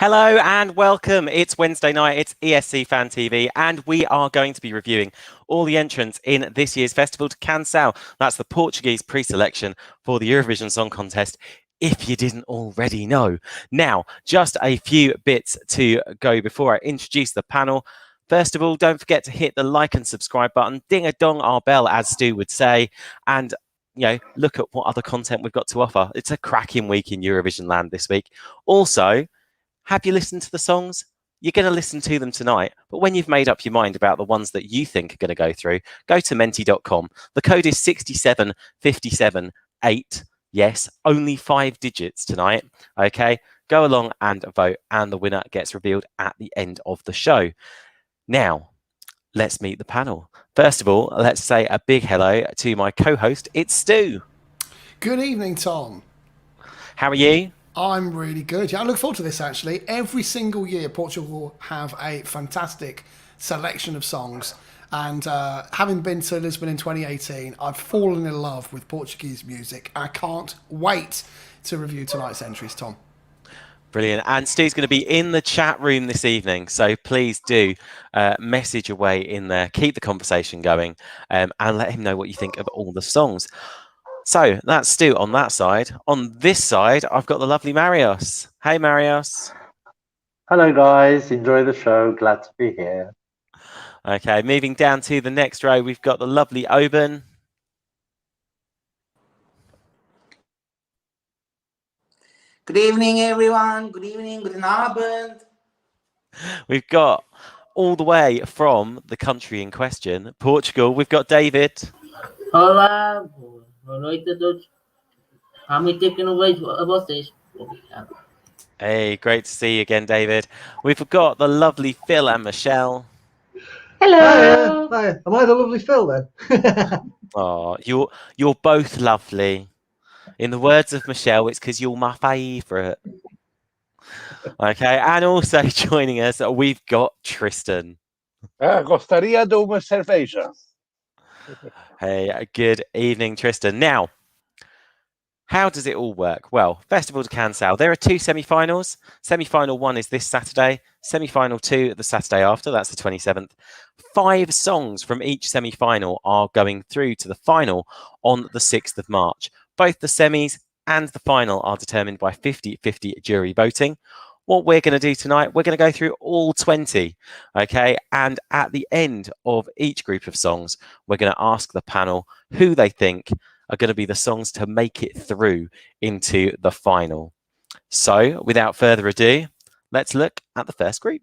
Hello and welcome. It's Wednesday night, it's ESC Fan TV, and we are going to be reviewing all the entrants in this year's Festival da Canção. That's the Portuguese pre-selection for the Eurovision Song Contest, if you didn't already know. Now, just a few bits to go before I introduce the panel. First of all, don't forget to hit the like and subscribe button, ding-a-dong our bell, as Stu would say, and look at what other content we've got to offer. It's a cracking week in Eurovision land this week. Also, have you listened to the songs? You're going to listen to them tonight, but when you've made up your mind about the ones that you think are going to go through, go to menti.com. The code is 67578. Yes, only 5 digits tonight. Okay, go along and vote, and the winner gets revealed at the end of the show. Now, let's meet the panel. First of all, let's say a big hello to my co-host. It's Stu. Good evening, Tom. How are you? I'm really good. Yeah, I look forward to this, actually. Every single year, Portugal will have a fantastic selection of songs. And having been to Lisbon in 2018, I've fallen in love with Portuguese music. I can't wait to review tonight's entries, Tom. Brilliant. And Stu's going to be in the chat room this evening, so please do message away in there. Keep the conversation going and let him know what you think of all the songs. So that's Stu on that side. On this side, I've got the lovely Marios. Hey, Marios. Hello, guys. Enjoy the show. Glad to be here. Okay, moving down to the next row, we've got the lovely Oben. Good evening, everyone. Good evening. Good Abend. We've got all the way from the country in question, Portugal. We've got David. Olá, boa noite a todos. Há muito tempo que eu não vejo a vocês. Obrigado. Hey, great to see you again, David. We've got the lovely Phil and Michelle. Hello. Hi. Am I the lovely Phil then? Oh, you're both lovely. In the words of Michelle, it's because you're my favourite. Okay, and also joining us, we've got Tristan. Gostaria de uma cerveja. Hey, good evening, Tristan. Now, how does it all work? Well, Festival da Canção, there are 2 semi-finals. Semi-final 1 is this Saturday. Semi-final 2 the Saturday after, that's the 27th. 5 songs from each semi-final are going through to the final on the 6th of March. Both the semis and the final are determined by 50-50 jury voting. What we're going to do tonight, we're going to go through all 20, okay? And at the end of each group of songs, we're going to ask the panel who they think are going to be the songs to make it through into the final. So, without further ado, let's look at the first group.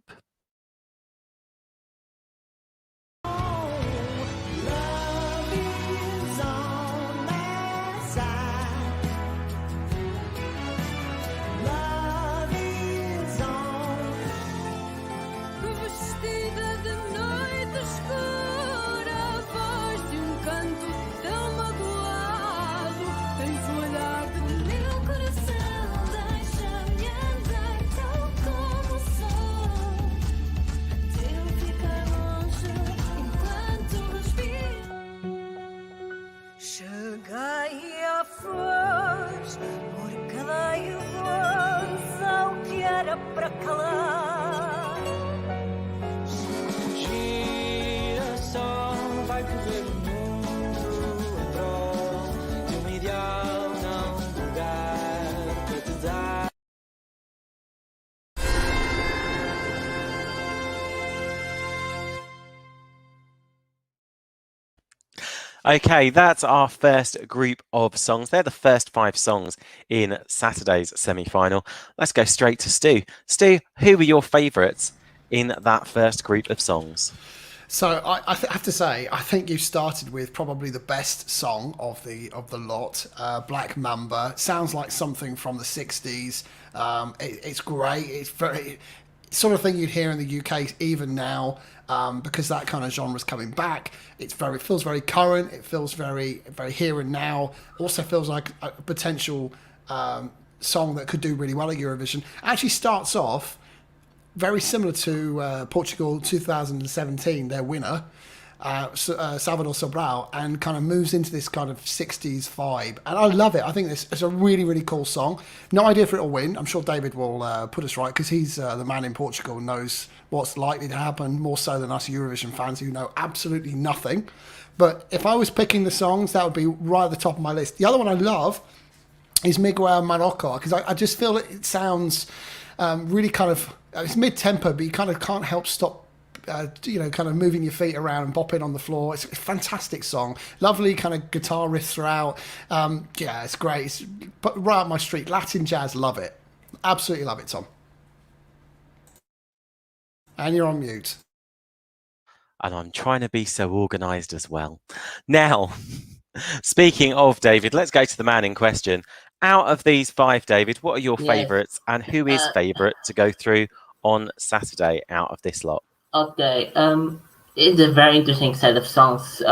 Cheguei à foz, porque dei voz ao que era para calar. Girassol vai correr o mundo em prol de um ideal, não lugar para te dar. Okay, that's our first group of songs. They're the first 5 songs in Saturday's semi-final. Let's go straight to Stu. Stu, who were your favourites in that first group of songs? So I have to say, I think you started with probably the best song of the lot, Black Mamba. Sounds like something from the 60s. It's great. It's very sort of thing you'd hear in the UK even now, because that kind of genre is coming back. It feels very current. It feels very here and now. Also feels like a potential song that could do really well at Eurovision. Actually starts off very similar to Portugal 2017, their winner. Salvador Sobral, and kind of moves into this kind of 60s vibe. And I love it. I think it's a really, really cool song. No idea if it'll win. I'm sure David will put us right, because he's the man in Portugal, knows what's likely to happen, more so than us Eurovision fans who know absolutely nothing. But if I was picking the songs, that would be right at the top of my list. The other one I love is Miguel Marôco, because I just feel it sounds really kind of, it's mid-tempo, but you kind of can't help stop kind of moving your feet around and bopping on the floor. It's a fantastic song. Lovely kind of guitar riff throughout. Yeah, it's great. It's right up my street. Latin jazz, love it. Absolutely love it, Tom. And you're on mute. And I'm trying to be so organised as well. Now, speaking of David, let's go to the man in question. Out of these 5, David, what are your favourites, and who is favourite to go through on Saturday out of this lot? Okay, it's a very interesting set of songs.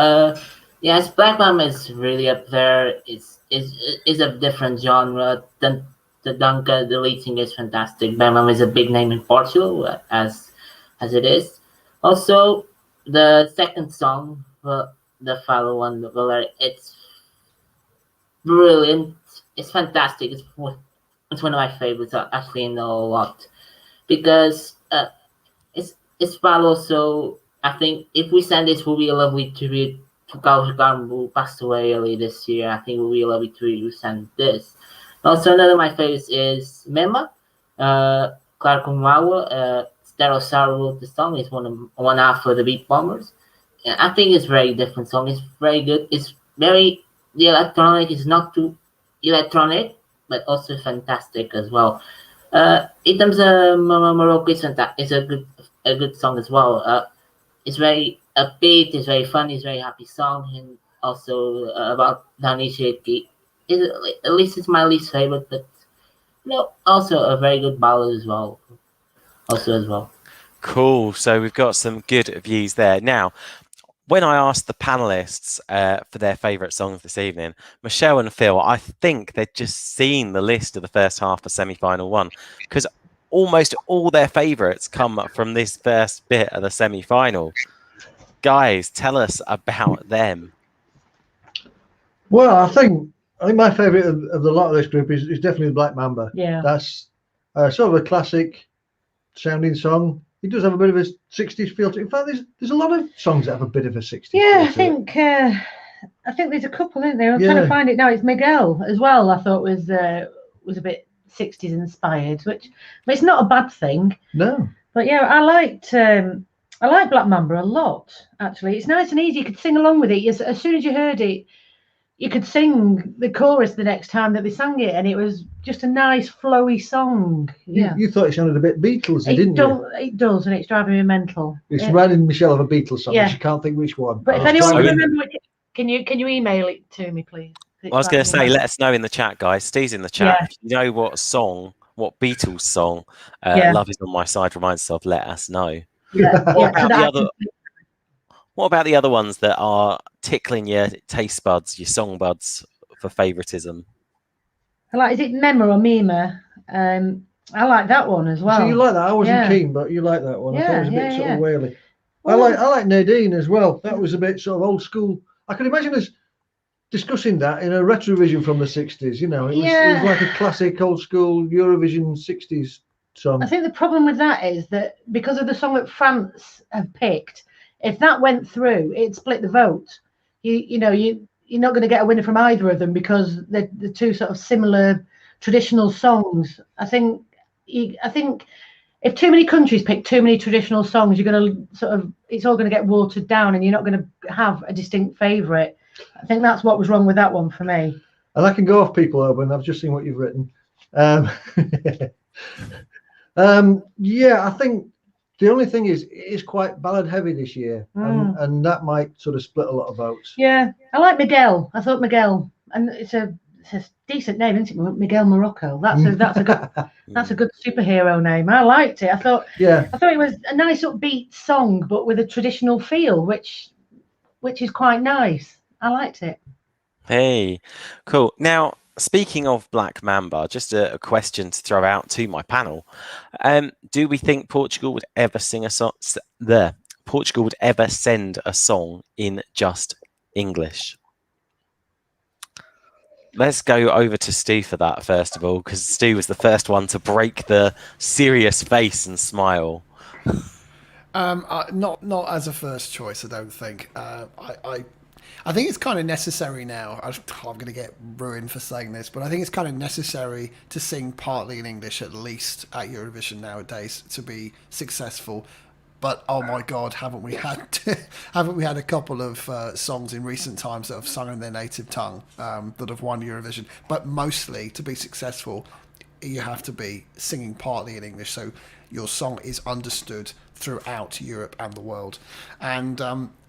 Yes, Black Mamba is really up there. It's a different genre. The Duncan, the lead singer, is fantastic. Black Mamba is a big name in Portugal, as it is. Also, the second song, the follow one, the Valéria, it's brilliant. It's fantastic. It's one of my favorites. I actually know a lot, because it's follow. So I think if we send this, will be a lovely tribute to Carlos Garmo, who passed away early this year. I think it will be a lovely tribute to send this. Also, another of my favorites is Mamba. Claro Como Agua. Sara wrote the song. It's one half of the Beat Bombers. And I think it's a very different song. It's very good. It's very, the electronic is not too electronic, but also fantastic as well. In terms of Marôco, it's a good song as well. It's very upbeat, it's very fun, it's a very happy song, and also about Dani Cheguei. At least it's my least favorite, but also a very good ballad as well. Cool. So we've got some good views there. Now, when I asked the panelists for their favourite songs this evening, Michelle and Phil, I think they'd just seen the list of the first half of semi-final 1, because almost all their favourites come from this first bit of the semi-final. Guys, tell us about them. Well, I think my favourite of the lot of this group is definitely Black Mamba. Yeah, that's sort of a classic sounding song. It does have a bit of a 60s feel to it. In fact, there's a lot of songs that have a bit of a 60s feel to I think there's a couple, isn't there? I'm trying to find it now. It's Miguel as well. I thought was a bit 60s inspired, which it's not a bad thing. No. But yeah, I like Black Mamba a lot, actually. It's nice and easy. You could sing along with it. As soon as you heard it, you could sing the chorus the next time that they sang it, and it was just a nice flowy song. Yeah. You thought it sounded a bit Beatlesy, didn't you? It does, and it's driving me mental. It's reminding Michelle of a Beatles song, but she can't think which one. But if anyone can remember it, can you email it to me, please? I was going to say, let us know in the chat, guys. Steve's in the chat. If you know what Beatles song Love Is On My Side reminds us of, let us know. What about the other ones that are tickling your taste buds, your song buds for favoritism? Is it Mema or Mima? I like that one as well. So you like that? I wasn't keen, but you like that one. Yeah, I thought it was a bit sort of whaley. I like Nadine as well. That was a bit sort of old school. I could imagine us discussing that in a retrovision from the 60s. You know, it was like a classic old school Eurovision 60s song. I think the problem with that is that because of the song that France have picked, if that went through, it'd split the vote. You're not going to get a winner from either of them, because they're two sort of similar traditional songs. I think if too many countries pick too many traditional songs, you're going to it's all going to get watered down, and you're not going to have a distinct favourite. I think that's what was wrong with that one for me. And I can go off people, Owen. I've just seen what you've written. I think the only thing is, it is quite ballad heavy this year, and that might sort of split a lot of votes. Yeah, I like Miguel. I thought Miguel, and it's a decent name, isn't it? Miguel Marôco. That's a good superhero name. I liked it. I thought it was a nice upbeat song, but with a traditional feel, which is quite nice. I liked it. Hey, cool. Now, speaking of Black Mamba, just a question to throw out to my panel. Do we think Portugal would ever sing a song? Portugal would ever send a song in just English. Let's go over to Stu for that, first of all, because Stu was the first one to break the serious face and smile. Not as a first choice, I don't think. I think it's kind of necessary now. I'm going to get ruined for saying this, but I think it's kind of necessary to sing partly in English, at least at Eurovision nowadays, to be successful. But oh my God, haven't we had a couple of songs in recent times that have sung in their native tongue that have won Eurovision? But mostly, to be successful, you have to be singing partly in English, so your song is understood throughout Europe and the world. And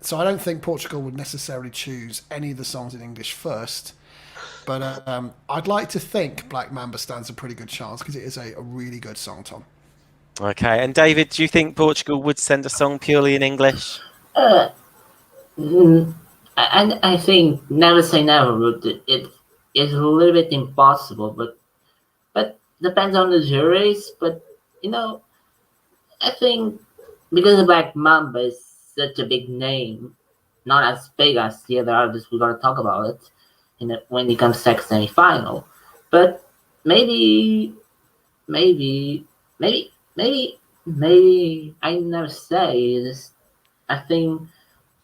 so I don't think Portugal would necessarily choose any of the songs in English first. But I'd like to think Black Mamba stands a pretty good chance because it is a really good song, Tom. Okay, and David, do you think Portugal would send a song purely in English? I think never say never, but it is a little bit impossible. But depends on the juries. But I think because Black Mamba is such a big name, not as big as the other artists we're gonna talk about it, when it comes to semi-final. But maybe I never say this. I think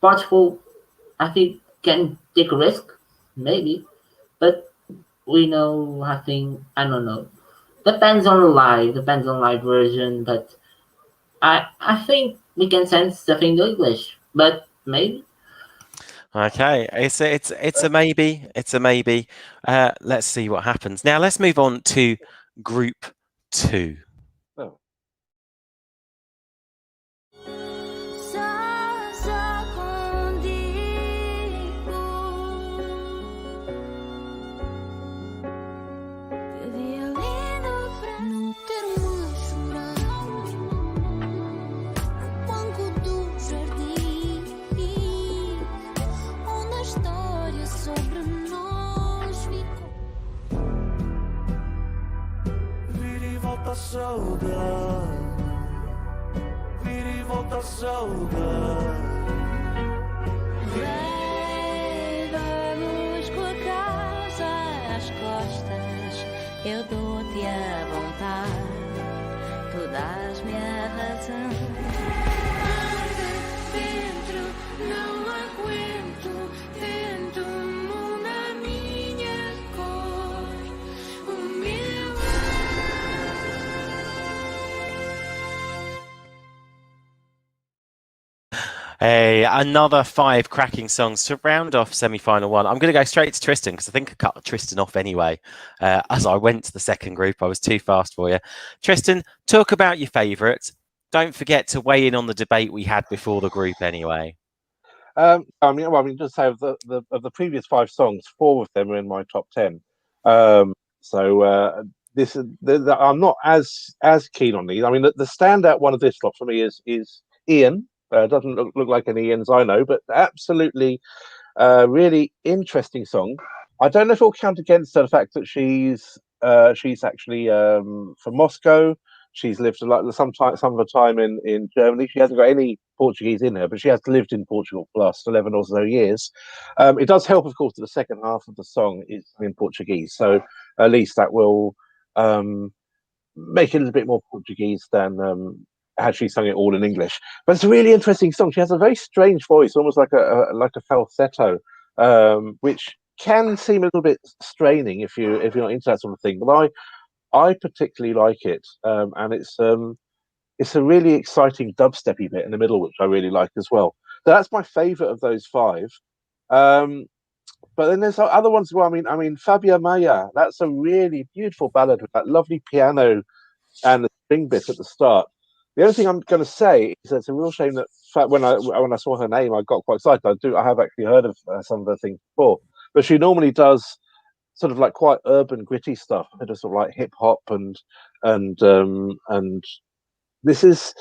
Portugal, can take a risk, maybe, but we know. I don't know. Depends on live version. But I think we can send stuff in English, but maybe. Okay, it's a maybe. It's a maybe. Let's see what happens. Now let's move on to Group 2. Oh. Saudade, vira e volta a saudade. Vamos com a casa às costas, eu dou-te a vontade, tu dás-me a razão. Dentro, não aguento, tento mudar a minha cor, o meu. Another 5 cracking songs to round off semi-final 1. I'm going to go straight to Tristan because I think I cut Tristan off anyway. As I went to the second group, I was too fast for you. Tristan, talk about your favourite. Don't forget to weigh in on the debate we had before the group anyway. I mean, just say of the previous 5 songs, 4 of them are in my top 10. I'm not as keen on these. I mean, the standout one of this lot for me is Ian. Doesn't look like any Ians I know, but absolutely really interesting song. I don't know if it'll count against her the fact that she's actually from Moscow. She's lived some of the time in Germany. She hasn't got any Portuguese in her, but she has lived in Portugal for the last 11 or so years. It does help, of course, that the second half of the song is in Portuguese, so at least that will make it a little bit more Portuguese than had she sung it all in English. But it's a really interesting song. She has a very strange voice, almost like a falsetto, which can seem a little bit straining if you're not into that sort of thing. But I particularly like it, and it's a really exciting dubsteppy bit in the middle, which I really like as well. So that's my favourite of those 5. But then there's other ones as well. I mean, Fábia Maia. That's a really beautiful ballad with that lovely piano and the string bit at the start. The only thing I'm going to say is that it's a real shame that when I saw her name, I got quite excited. I have actually heard of some of her things before, but she normally does sort of like quite urban, gritty stuff, a bit of sort of like hip hop and this is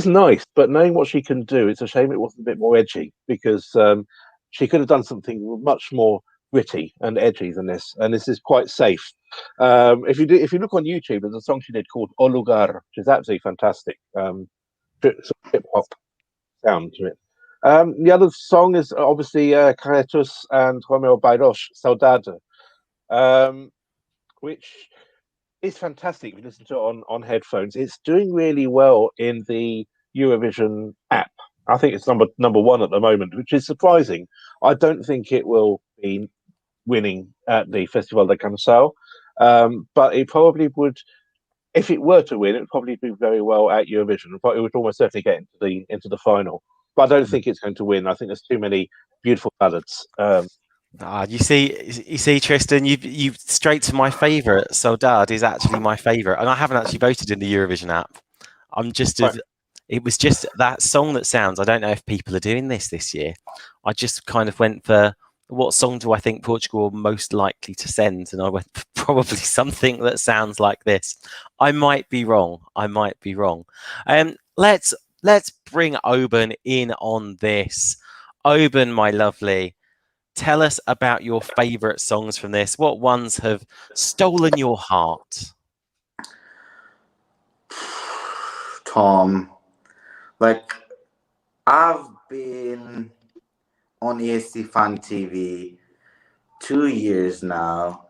nice. But knowing what she can do, it's a shame it wasn't a bit more edgy because she could have done something much more gritty and edgy than this, and this is quite safe. If you look on YouTube, there's a song she did called O Lugar, which is absolutely fantastic. Hip hop. sound to it. The other song is obviously Karetus and Romeu Bairos, Saudade, which is fantastic if you listen to it on headphones. It's doing really well in the Eurovision app. I think it's number one at the moment, which is surprising. I don't think it will be winning at the Festival da Canção, but it probably would. If it were to win, it would probably do very well at Eurovision. But it would almost certainly get into the final. But I don't think it's going to win. I think there's too many beautiful ballads. You see, Tristan, you straight to my favourite. Saudade is actually my favourite, and I haven't actually voted in the Eurovision app. It was just that song that sounds. I don't know if people are doing this year. I just kind of went for what song do I think Portugal are most likely to send, and I went for probably something that sounds like this. I might be wrong. Let's bring Oban in on this. Oban, my lovely, tell us about your favourite songs from this. What ones have stolen your heart? Tom, I've been on ESC Fan TV 2 years now,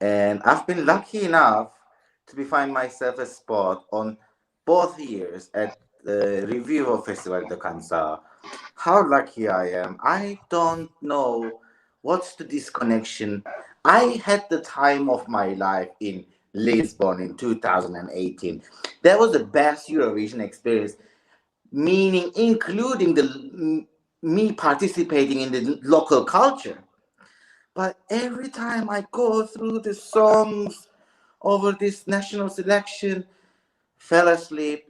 and I've been lucky enough to find myself a spot on both years at the review of Festival da Canção. How lucky I am. I don't know what's the disconnection. I had the time of my life in Lisbon in 2018. That was the best Eurovision experience, meaning including me participating in the local culture. But every time I go through the songs over this national selection, fell asleep.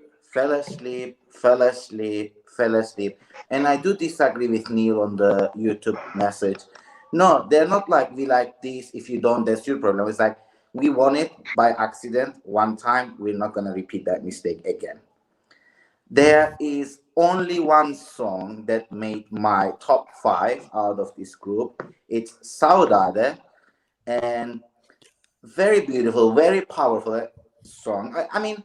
And I do disagree with Neil on the YouTube message. No, they're not like, we like this, if you don't, that's your problem. It's like, we won it by accident one time, we're not going to repeat that mistake again. There is only one song that made my top 5 out of this group. It's Saudade, and very beautiful, very powerful song. I mean,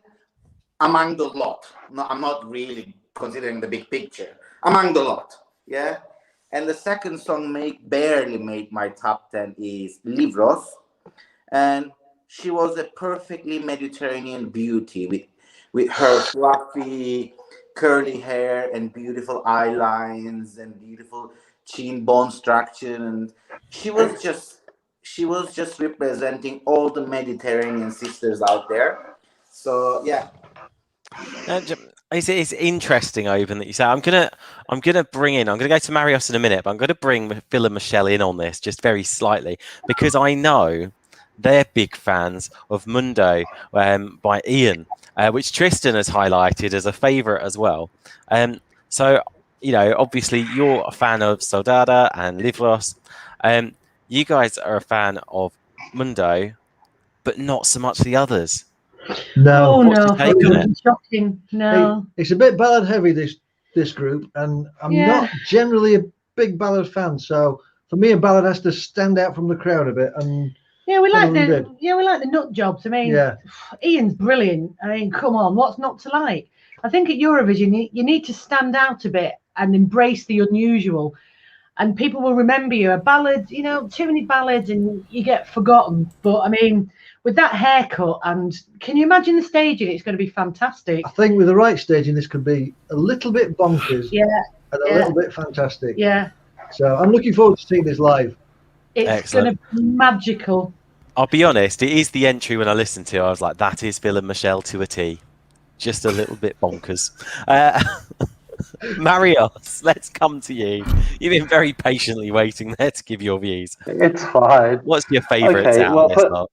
among the lot. No, I'm not really considering the big picture. Among the lot, yeah? And the second song barely made my top 10 is Livros. And she was a perfectly Mediterranean beauty with her fluffy, curly hair and beautiful eye lines and beautiful chin bone structure. And she was just representing all the Mediterranean sisters out there. So, yeah. It's interesting, Oban, that you say. I'm gonna go to Marios in a minute, but I'm gonna bring Phil and Michelle in on this just very slightly, because I know they're big fans of Mundo by Ian, which Tristan has highlighted as a favourite as well. So, obviously you're a fan of Saudade and Livros. You guys are a fan of Mundo, but not so much the others. No, it's shocking. No, it's a bit ballad heavy, this group, and I'm not generally a big ballad fan. So for me, a ballad has to stand out from the crowd a bit. And we like the nut jobs. I mean, Ian's brilliant. I mean, come on, what's not to like? I think at Eurovision, you need to stand out a bit and embrace the unusual, and people will remember you. A ballad, too many ballads, and you get forgotten. But I mean, with that haircut, and can you imagine the staging? It's going to be fantastic. I think with the right staging, this could be a little bit bonkers. And a little bit fantastic. So I'm looking forward to seeing this live. It's going to be magical. I'll be honest, it is the entry when I listened to it, I was like, that is Phil and Michelle to a T. Just a little bit bonkers. Marios, let's come to you. You've been very patiently waiting there to give your views. It's fine. What's your favourite out of this lot?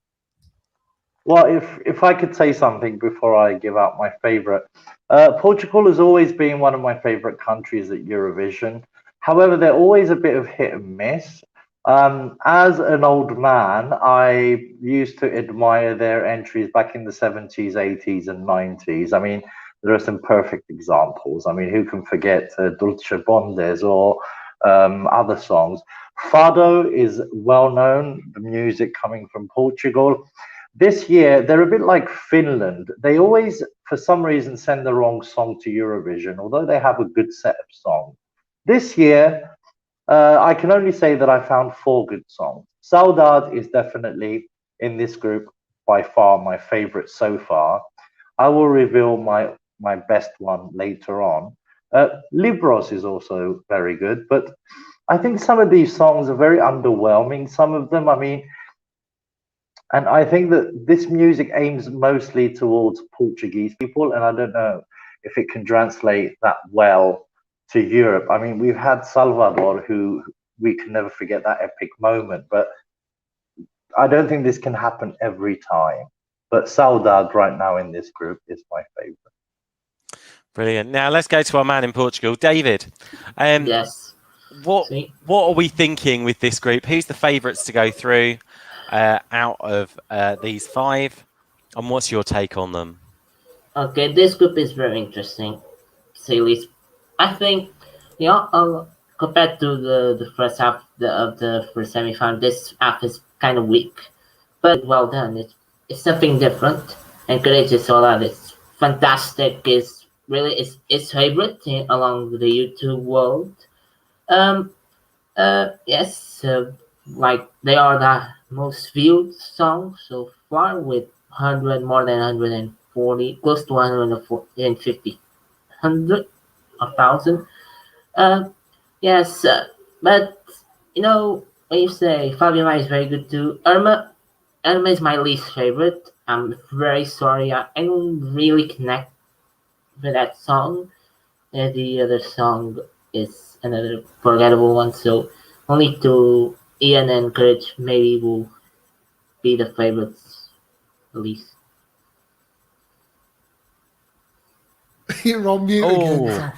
Well, if I could say something before I give out my favourite. Portugal has always been one of my favourite countries at Eurovision. However, they're always a bit of hit and miss. As an old man, I used to admire their entries back in the 70s, 80s and 90s. I mean, there are some perfect examples. I mean, who can forget Dulce Bondes or other songs? Fado is well known, the music coming from Portugal. this year they're a bit like Finland. They always, for some reason, send the wrong song to Eurovision, although they have a good set of songs. This year, I can only say that I found 4 good songs. Saudade is definitely in this group by far my favorite so far. I will reveal my best one later on. Livros is also very good, but I think some of these songs are very underwhelming. Some of them, I mean, and I think that this music aims mostly towards Portuguese people, and I don't know if it can translate that well to Europe. I mean, we've had Salvador, who we can never forget that epic moment, but I don't think this can happen every time. But Saudade right now in this group is my favorite. Brilliant. Now let's go to our man in Portugal, David. Yes. What are we thinking with this group? Who's the favourites to go through out of these 5? And what's your take on them? Okay, this group is very interesting. Say least. I think, compared to the first half of the first semi-final, this half is kind of weak, but well done. It's something different, and Karetus is fantastic. Is really its favorite along the YouTube world. Yes, like they are the most viewed song so far with more than 140, close to 150, 1,000. Yes, but when you say Fábia is very good too, Irma is my least favorite. I'm very sorry. I don't really connect with that song. The other song is another forgettable one. So only to Ian and Courage maybe will be the favorites at least. You're on mute again.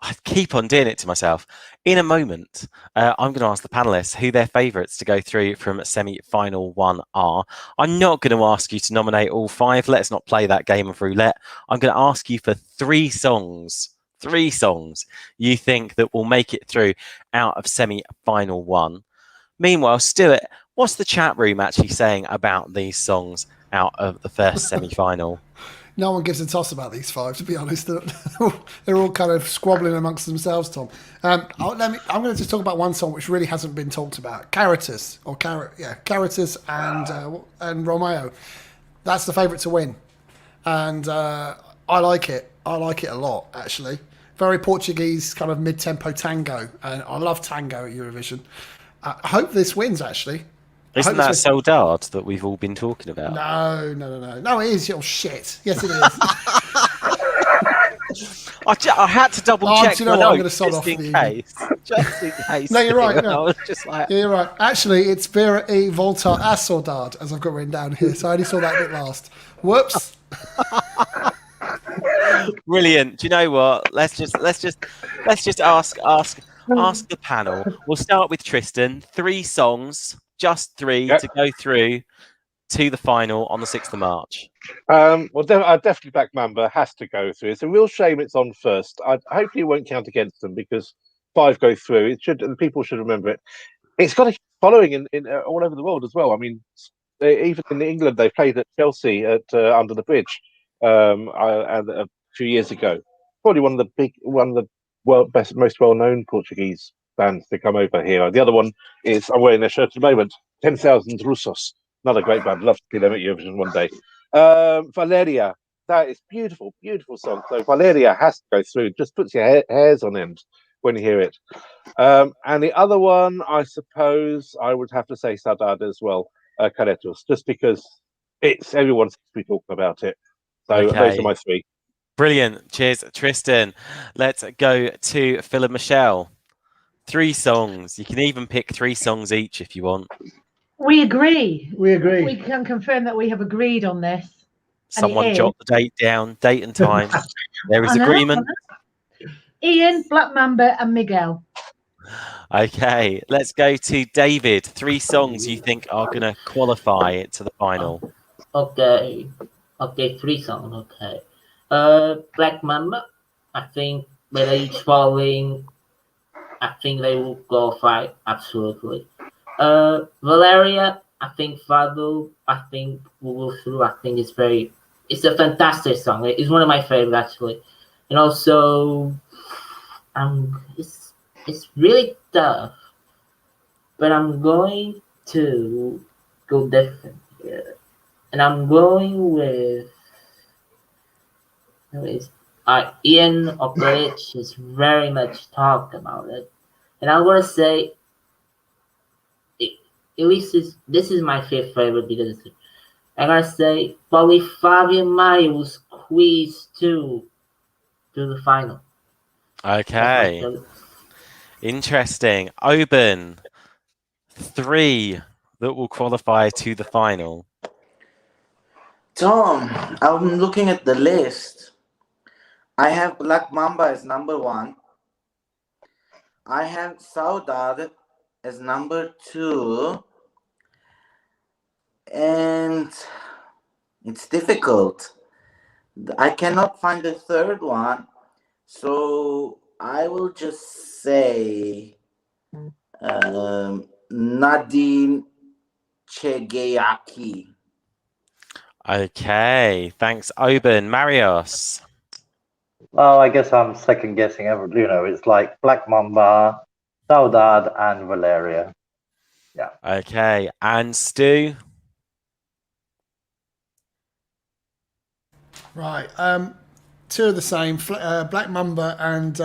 I keep on doing it to myself. In a moment, I'm going to ask the panelists who their favourites to go through from semi-final 1 are. I'm not going to ask you to nominate all 5. Let's not play that game of roulette. I'm going to ask you for 3 songs. 3 songs you think that will make it through out of semi-final 1. Meanwhile, Stuart, what's the chat room actually saying about these songs out of the first semi-final? No one gives a toss about these 5, to be honest. They're all kind of squabbling amongst themselves, Tom. I'm going to just talk about one song which really hasn't been talked about. Karetus, Karetus and Romeu. That's the favourite to win. And I like it. I like it a lot, actually. Very Portuguese, kind of mid-tempo tango. And I love tango at Eurovision. I hope this wins, actually. Isn't that Saudade that we've all been talking about? No. No, it is. You're shit. Yes, it is. I had to double check. Do you know what? I'm going to sod off just in case. No, you're right. No. I was just like... Yeah, you're right. Actually, it's Vera e Volta a Saudade, as I've got written down here. So I only saw that bit last. Whoops. Brilliant. Do you know what? Let's just ask the panel. We'll start with Tristan. 3 songs. Just 3 to go through to the final on the 6th of March. Well, I definitely back Mamba. Has to go through. It's a real shame it's on first. Hopefully it won't count against them because 5 go through. People should remember it. It's got a following in all over the world as well. I mean, even in England, they played at Chelsea at Under the Bridge a few years ago. Probably one of the most well-known Portuguese bands to come over here. The other one is, I'm wearing their shirt at the moment, 10,000 Russos. Another great band. Love to see them at Eurovision one day. Valéria, that is beautiful, beautiful song. So Valéria has to go through. Just puts your hairs on end when you hear it. And the other one, I suppose, I would have to say Saudade as well, Karetus, just because everyone seems to be talking about it. So those are my 3. Brilliant. Cheers, Tristan. Let's go to Phil and Michelle. 3 songs. You can even pick 3 songs each if you want. We agree. We agree. We can confirm that we have agreed on this. Someone jot the date down, date and time. There is agreement. Ian, Black Mamba, and Miguel. Okay, let's go to David. 3 songs you think are going to qualify to the final. Okay, 3 songs. Okay. Black Mamba, I think with each following, I think they will qualify absolutely. Valéria, I think Fado, I think will go through. I think it's a fantastic song. It's one of my favorite actually. And also, it's really tough, but I'm going to go different here. And I'm going with Ian Operich has very much talked about it. And I'm going to say, at least this is my fifth favorite because I'm going to say probably Fábia and Maia will squeeze to the final. Okay. Interesting. Oban, 3 that will qualify to the final. Tom, I'm looking at the list. I have Black Mamba as number 1. I have Saudade as number 2. And it's difficult. I cannot find the third one. So I will just say Nadine, Cheguei, Aqui. Okay. Thanks, Oban. Marios. Well, I guess I'm second guessing. It's like Black Mamba, Saudade, and Valéria. Yeah. Okay. And Stu? Right. 2 of the same. Black Mamba and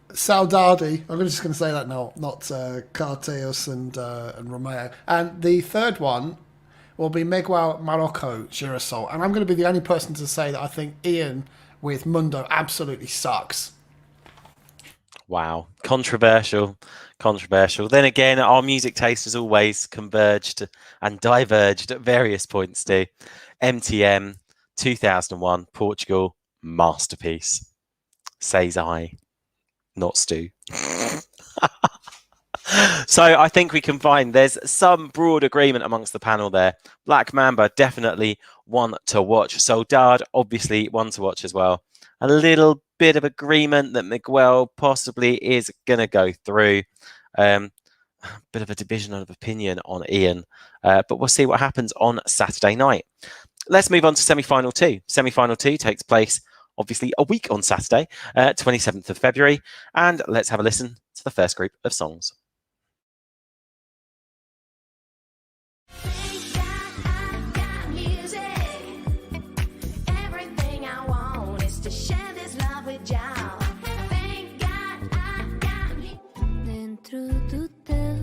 Saudade. I'm just going to say that now, not Karetus and Romeu. And the third one will be Miguel, Marôco, Girassol. And I'm going to be the only person to say that I think Ian with Mundo absolutely sucks. Wow. Controversial. Then again, our music taste has always converged and diverged at various points too. MTM 2001 Portugal masterpiece. Says I, not Stu. So I think we can find there's some broad agreement amongst the panel there. Black Mamba, definitely one to watch. Saudade, obviously one to watch as well. A little bit of agreement that Miguel possibly is going to go through. Bit of a division of opinion on Ian. But we'll see what happens on Saturday night. Let's move on to semi-final 2. Semi-final 2 takes place, obviously, a week on Saturday, 27th of February. And let's have a listen to the first group of songs.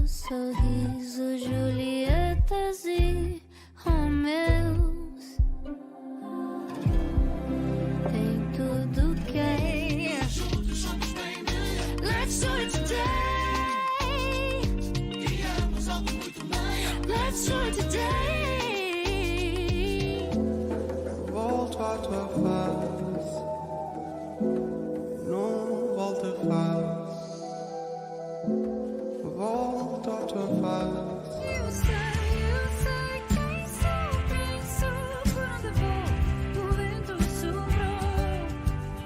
Sorriso, Julietas e Romeus. Tem tudo que é. Let's do it today. Let's do it today. Volto à tua face, não volto a face. Volto à tua face. Eu sei quem sou, por onde vou, o vento soprou.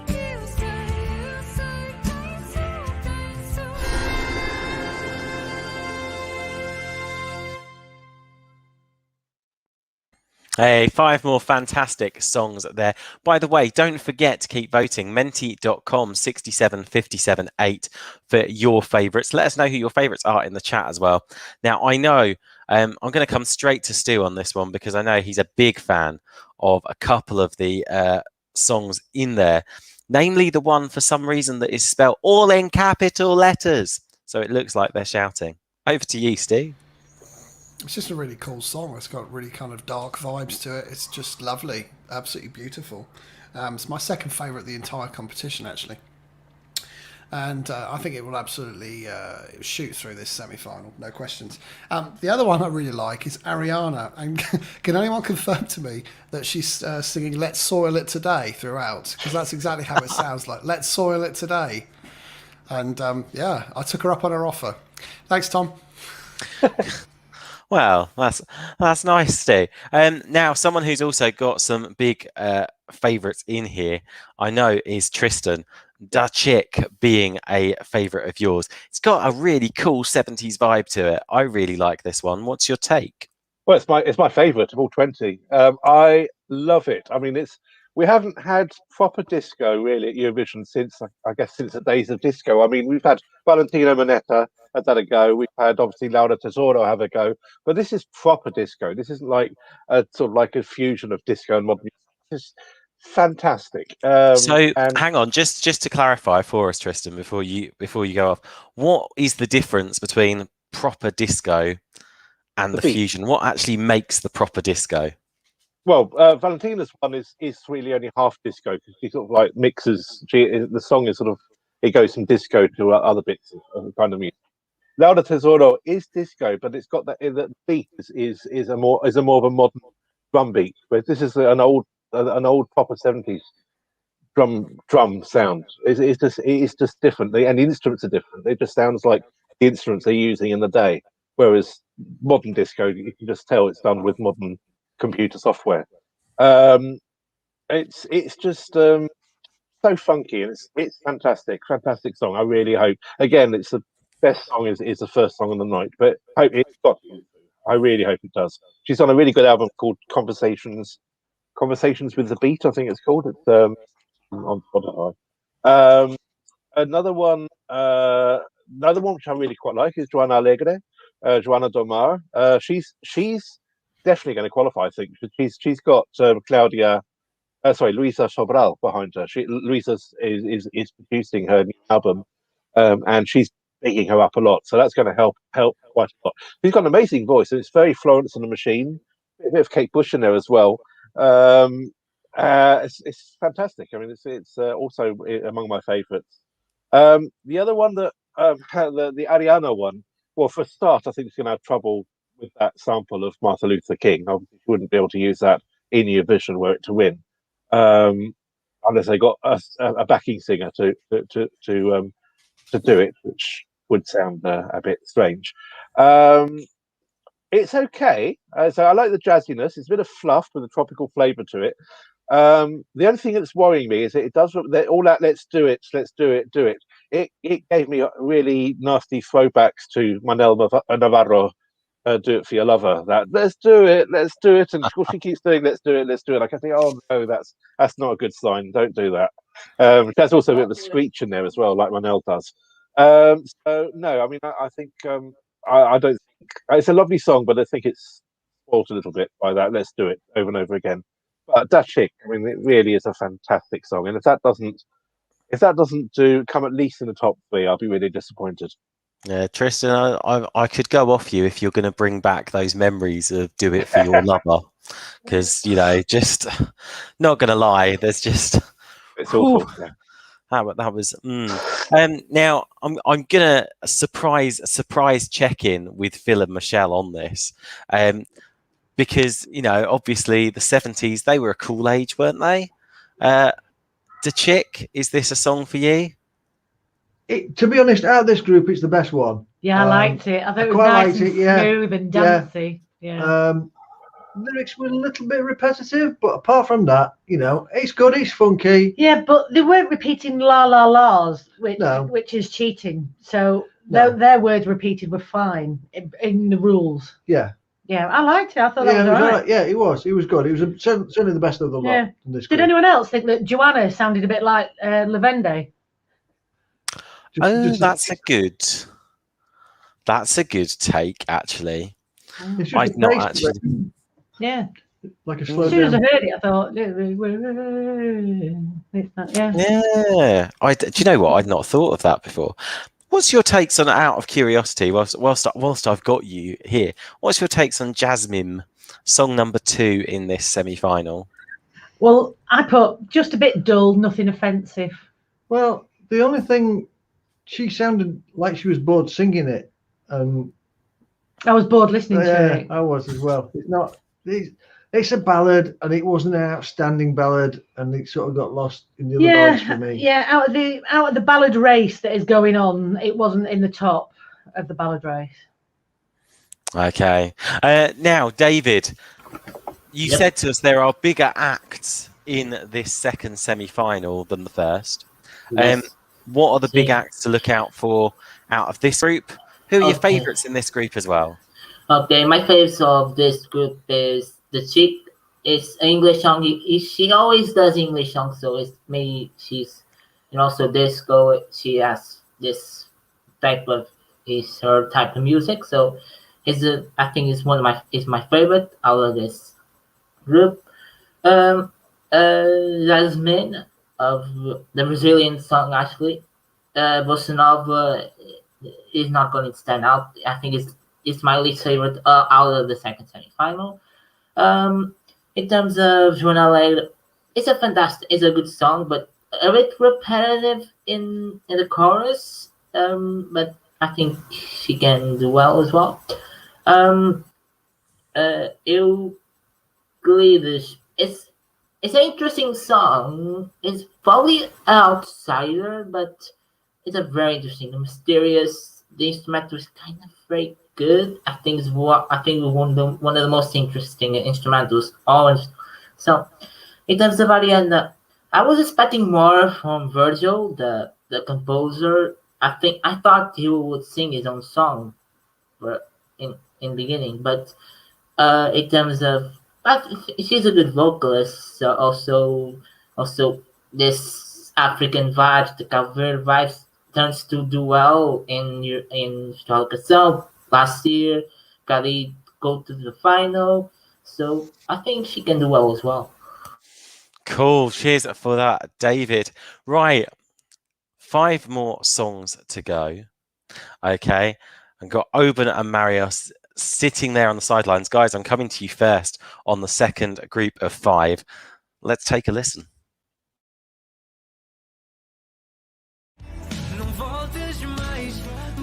Eu sei quem sou. Hey, 5 more fantastic songs there. By the way, don't forget to keep voting. Menti.com 67578 for your favourites. Let us know who your favourites are in the chat as well. Now, I know I'm going to come straight to Stu on this one because I know he's a big fan of a couple of the songs in there, namely the one for some reason that is spelled all in capital letters. So it looks like they're shouting. Over to you, Stu. It's just a really cool song. It's got really kind of dark vibes to it. It's just lovely, absolutely beautiful. It's my second favourite of the entire competition, actually. And I think it will absolutely shoot through this semi-final, no questions. The other one I really like is Ariana. And can anyone confirm to me that she's singing Let's Soil It Today throughout? Because that's exactly how it sounds like. Let's soil it today. And yeah, I took her up on her offer. Thanks, Tom. Well, that's nice, Stu. Now, someone who's also got some big favourites in here, I know, is Tristan. Da Chick being a favourite of yours. It's got a really cool 70s vibe to it. I really like this one. What's your take? Well, it's my favourite of all 20. I love it. I mean, we haven't had proper disco really at Eurovision since the days of disco. I mean, we've had Valentino Moneta has had a go. We've had obviously Laura Tesoro have a go, but this is proper disco. This isn't like a sort of like a fusion of disco and modern music. It's fantastic. Hang on, just to clarify for us, Tristan, before you go off, what is the difference between proper disco and the fusion? What actually makes the proper disco? Well, Valentina's one is really only half disco because she sort of like mixes. The song is sort of, it goes from disco to other bits of kind of music. Laura Tesoro is disco, but it's got that beat is a more of a modern drum beat. Whereas this is an old proper 70s drum sound. It's just different, and the instruments are different. It just sounds like the instruments they're using in the day. Whereas modern disco, you can just tell it's done with modern computer software. It's just so funky, and it's fantastic song. I really hope, again, it's the best song is the first song on the night, but I really hope it does. She's on a really good album called Conversations with the Beat, I think it's called. It's on Spotify. Another one which I really quite like is Joana Alegre, Joana Domar. She's definitely going to qualify, I think. She's got Luisa Sobral behind her. Luisa is producing her new album, and she's picking her up a lot. So that's going to help quite a lot. She's got an amazing voice, and it's very Florence and the Machine. A bit of Kate Bush in there as well. It's fantastic. I mean, it's also among my favourites. The other one that the Ariana one. Well, for a start, I think it's going to have trouble with that sample of Martin Luther King. Obviously, you wouldn't be able to use that in Eurovision were it to win, unless they got a backing singer to do it, which would sound a bit strange. It's okay. So I like the jazziness. It's a bit of fluff with a tropical flavour to it. The only thing that's worrying me is that it does all that. Let's do it. It gave me really nasty throwbacks to Manel Navarro. Do it for your lover. That let's do it, and she keeps doing let's do it. Like I think, oh no, that's not a good sign. Don't do that. There's also a bit of a screech in there as well, like Manel does. So no, I mean, I think I don't think it's a lovely song, but I think it's spoiled a little bit by that. Let's do it over and over again. But Da Chick, I mean, it really is a fantastic song, and if that doesn't come at least in the top 3, I'll be really disappointed. Yeah, Tristan, I could go off you if you're going to bring back those memories of "Do It for Your Lover," because just not going to lie, there's just it's awful. Yeah. That was. Now I'm gonna surprise check in with Phil and Michelle on this, because obviously the 70s, they were a cool age, weren't they? Da Chick, is this a song for you? To be honest, out of this group, it's the best one. Yeah, I liked it. I thought it was nice and smooth and dancey. Yeah. Lyrics were a little bit repetitive, but apart from that, it's good, it's funky. Yeah, but they weren't repeating la la la's, which is cheating. So their words repeated were fine in the rules. Yeah. Yeah, I liked it. I thought that was all right. Yeah, it was. It was good. It was certainly the best of the lot. Yeah. Did anyone else think that Joanna sounded a bit like Lavende? That's a good take, actually. I'd not actually. Yeah. Like a slow as soon as I down. heard it, I thought, Yeah. Do you know what? I'd not thought of that before. What's your takes on, out of curiosity, whilst I've got you here, what's your takes on Jasmine, song number 2 in this semi-final? Well, I put just a bit dull, nothing offensive. Well, the only thing, she sounded like she was bored singing it. I was bored listening to it. I was as well. It's a ballad, and it wasn't an outstanding ballad, and it sort of got lost in the other ballads for me. Yeah, out of the ballad race that is going on, it wasn't in the top of the ballad race. Okay. Now, David, you said to us there are bigger acts in this second semi-final than the first. Yes. What are the big See. acts to look out for out of this group? Who are your Okay. favourites in this group as well? Okay, my favorite of this group is the chick. It's an English song. She always does English songs, so it's maybe she's, and also disco. She has this type of is her type of music. So I think it's my favorite out of this group. Jasmine of the Brazilian song actually. Bossa Nova is not going to stand out. I think it's my least favorite out of the second semifinal. In terms of Joana Alegre, it's a good song, but a bit repetitive in the chorus. But I think she can do well as well. Livros, it's an interesting song. It's probably an outsider, but it's a very interesting, mysterious. The instrumental is kind of very good. I think it's one of the most interesting instrumentals. So in terms of Ariana, I was expecting more from Virgil, the composer. I thought he would sing his own song, in the beginning, but in terms of, but she's a good vocalist. So also this African vibes, the cover vibes, tends to do well in Festival da Canção last year. Kali go to the final, so I think she can do well as well. Cool. Cheers for that, David. Right. 5 more songs to go. Okay. I've got Oben and Marius sitting there on the sidelines. Guys, I'm coming to you first on the second group of 5. Let's take a listen. Não voltes mais,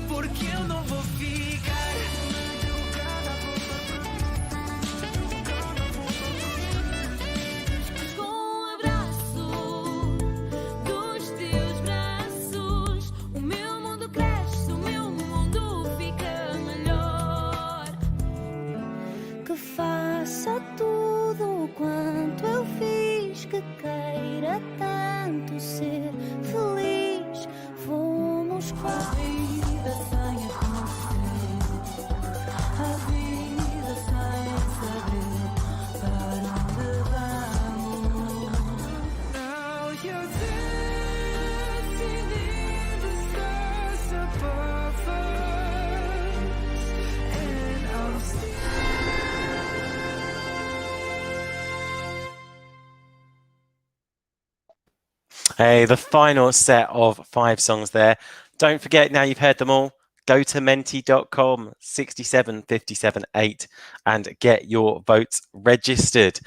porque eu não vou ficar. Com um abraço dos teus braços, o meu mundo cresce, o meu mundo fica melhor. Que faça tudo quanto eu fiz, que queira tanto ser feliz. Fomos a vida sem acontecer, a vida sem saber para onde vamos. Now you're dancing in the stars above us, and I'm still. Hey, the final set of 5 songs there. Don't forget, now you've heard them all, go to menti.com 67578 and get your votes registered.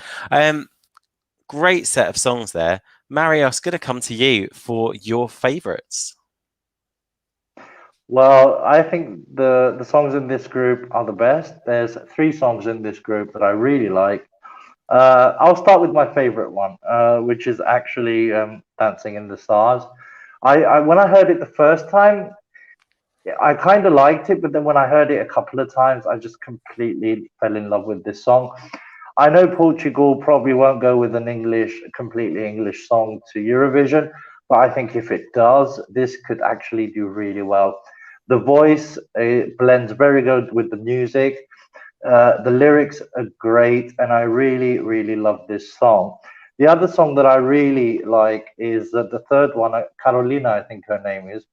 Great set of songs there. Marius, going to come to you for your favourites. Well, I think the songs in this group are the best. There's 3 songs in this group that I really like. I'll start with my favorite one, which is actually Dancing in the Stars. I when I heard it the first time, I kind of liked it, but then when I heard it a couple of times, I just completely fell in love with this song. I know Portugal probably won't go with an completely English song to Eurovision, but I think if it does, this could actually do really well. The voice blends very good with the music. The lyrics are great, and I really, really love this song. The other song that I really like is the third one, Carolina, I think her name is,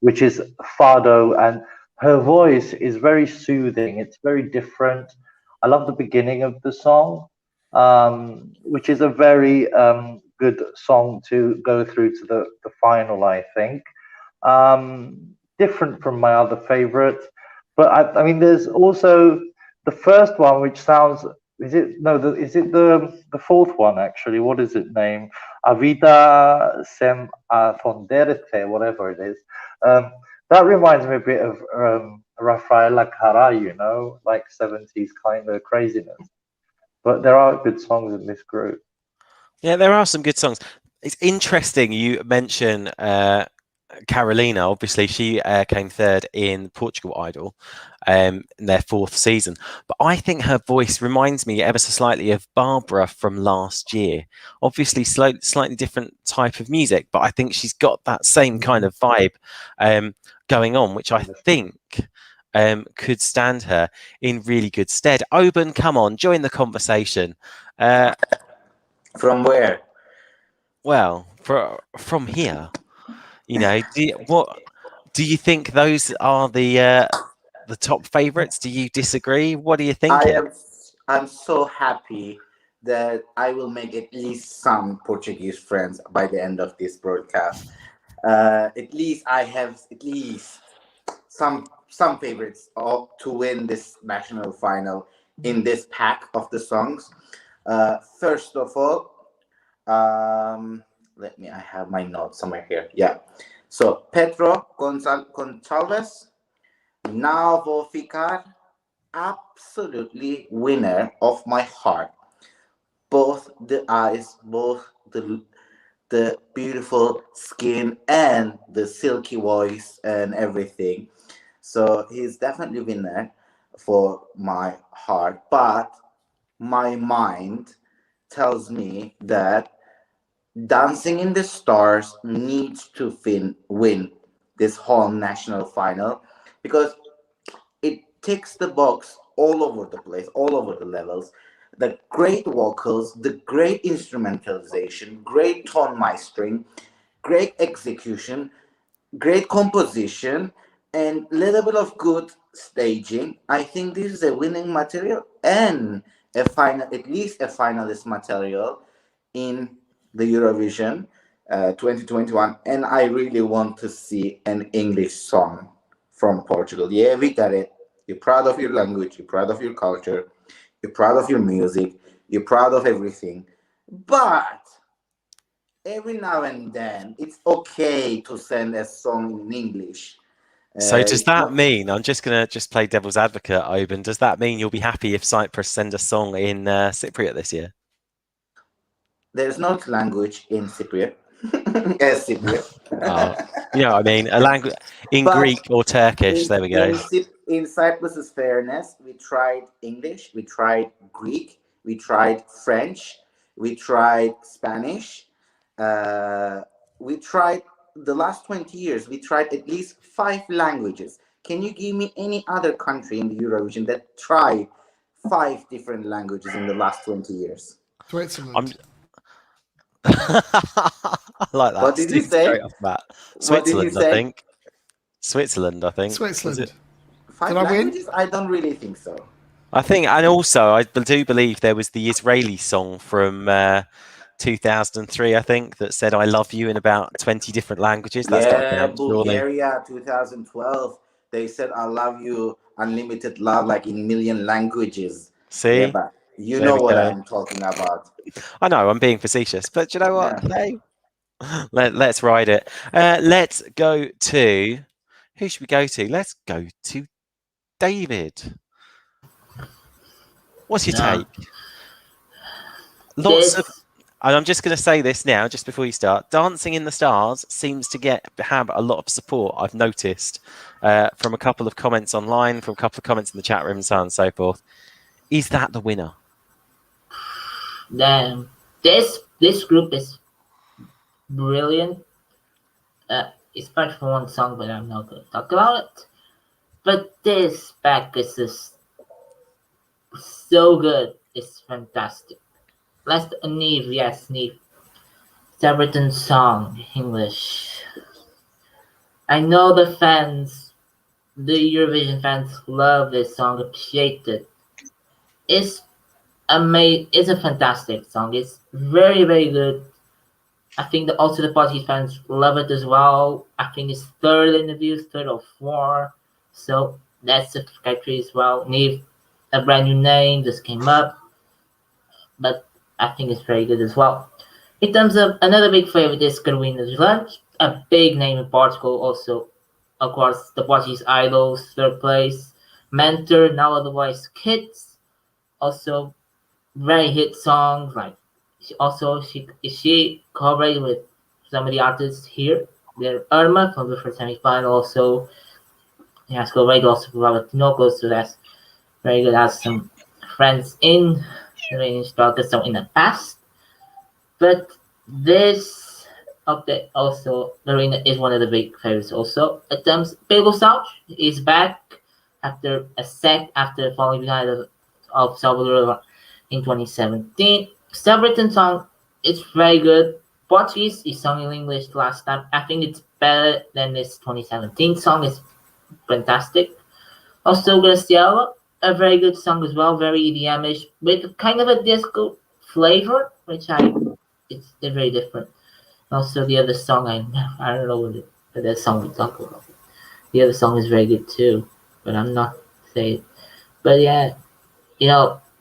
which is Fado, and her voice is very soothing. It's very different. I love the beginning of the song, which is a very good song to go through to the final, I think. Different from my other favorites. But I mean, there's also the first one, which sounds. Is it the fourth one actually? What is it named? A vida sem fonderte, whatever it is. That reminds me a bit of Rafaela Carrà, you know, like 70s kind of craziness. But there are good songs in this group. Yeah, there are some good songs. It's interesting you mention Carolina, obviously, she came third in Portugal Idol in their 4th season. But I think her voice reminds me ever so slightly of Barbara from last year. Obviously, slightly different type of music, but I think she's got that same kind of vibe going on, which I think could stand her in really good stead. Oban, come on, join the conversation. From where? Well, from here. You know, do you think those are the top favourites? Do you disagree? What do you think? I'm so happy that I will make at least some Portuguese friends by the end of this broadcast. At least I have some favorites to win this national final in this pack of the songs. First of all, I have my notes somewhere here. Yeah. So Pedro Gonçalves, Now Vou Ficar, absolutely winner of my heart. Both the eyes, both the beautiful skin and the silky voice and everything. So he's definitely winner for my heart. But my mind tells me that Dancing in the Stars needs to win this whole national final because it ticks the box all over the place, all over the levels. The great vocals, the great instrumentalization, great tone mastering, great execution, great composition, and little bit of good staging. I think this is a winning material and at least a finalist material in the Eurovision 2021, and I really want to see an English song from Portugal. Yeah, we got it. You're proud of your language, you're proud of your culture, you're proud of your music, you're proud of everything. But every now and then, it's okay to send a song in English. So does that mean, I'm just going to play devil's advocate, Oban, does that mean you'll be happy if Cyprus send a song in Cypriot this year? There's no language in Cypriot. Yes, Cypriot. You know what I mean? A language in Greek or Turkish. There we go. In Cyprus's fairness, we tried English, we tried Greek, we tried French, we tried Spanish. We tried the last 20 years. We tried at least 5 languages. Can you give me any other country in the Eurovision that tried 5 different languages in the last 20 years? Switzerland. I like that. What did you say? Switzerland, I think. Switzerland. 5 languages? I don't really think so. I think, and also I do believe there was the Israeli song from 2003, I think, that said "I love you" in about 20 different languages. That's Bulgaria, 2012. They said "I love you," unlimited love, like in million languages. See, but you know what I'm talking about. I know I'm being facetious, but do you know what? Yeah. Hey, let's ride it. Let's go to who should we go to? Let's go to David. What's your take? And I'm just going to say this now, just before you start. Dancing in the Stars seems to have a lot of support, I've noticed, from a couple of comments online, from a couple of comments in the chat room, and so on and so forth. Is that the winner? Damn. This group is brilliant. It's part for one song, but I'm not going to talk about it. But this pack is just so good. It's fantastic. Last Neve, yes, Neve. Everton song, English. I know the fans, the Eurovision fans, love this song, appreciate it. It's amazing. It's a fantastic song. It's very, very good. I think that also the Portuguese fans love it as well. I think it's third in the views, 3rd or 4th. So that's a criteria as well. Neve, a brand new name, just came up. But I think it's very good as well. In terms of another big favorite is Carolina, a big name in Portugal. Also, of course, the Portuguese Idols, 3rd place. Mentor, Now Otherwise Kids. Also, very hit songs. Like she collaborated with some of the artists here. their Irma from the first semi-final. Also, he has got very good also for Robert Tinoco, so that's very good. Has some friends in the range some in the past. But this update also, Lorena is one of the big favorites also. Pego South is back after falling behind of Salvador in 2017. Still-written song, it's very good. Portuguese is sung in English last time. I think it's better than this 2017 song. It's fantastic. Also, Graciela, a very good song as well, very EDM-ish, with kind of a disco flavor, which it's very different. Also, the other song, I don't know what that song we talk about. The other song is very good too, but I'm not saying it. But yeah,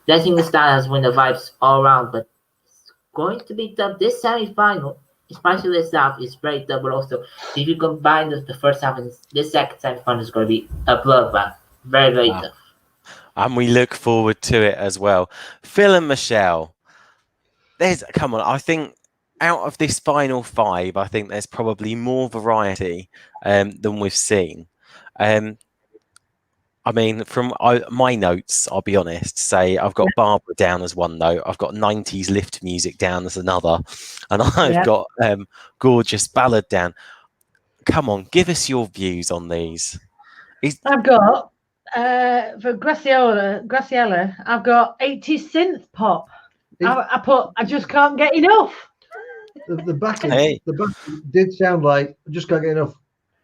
Dancing the Star has won the vibes all around, but it's going to be tough. This semi-final, especially this half, is very tough, but also if you combine the first half and this second semi-final is going to be a bloodbath. Very, very tough. And we look forward to it as well. Phil and Michelle, I think out of this final 5, I think there's probably more variety than we've seen. I mean, from my notes, I'll be honest, say I've got Barbara down as one note, I've got 90s lift music down as another, and I've got Gorgeous Ballad down. Come on, give us your views on these. I've got, for Graciela, I've got 80s synth pop. I just can't get enough. The backing did sound like I just can't get enough,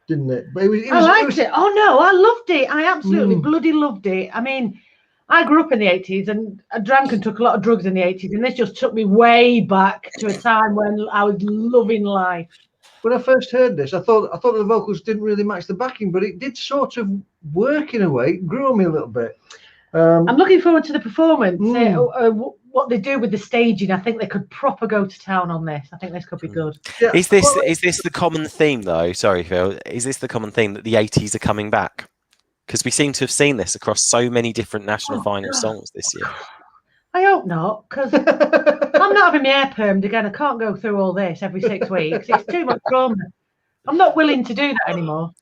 didn't it? But I liked it. Oh no, I loved it. I absolutely bloody loved it. I mean, I grew up in the 80s and I drank and took a lot of drugs in the 80s, and this just took me way back to a time when I was loving life. When I first heard this, I thought the vocals didn't really match the backing, but it did sort of work in a way. It grew on me a little bit. I'm looking forward to the performance. What they do with the staging, I think they could proper go to town on this. I think this could be good. Yeah. Is this the common theme though? Sorry, Phil. Is this the common theme that the 80s are coming back? Because we seem to have seen this across so many different national final songs this year. I hope not, because I'm not having my hair permed again. I can't go through all this every 6 weeks. It's too much trauma. I'm not willing to do that anymore.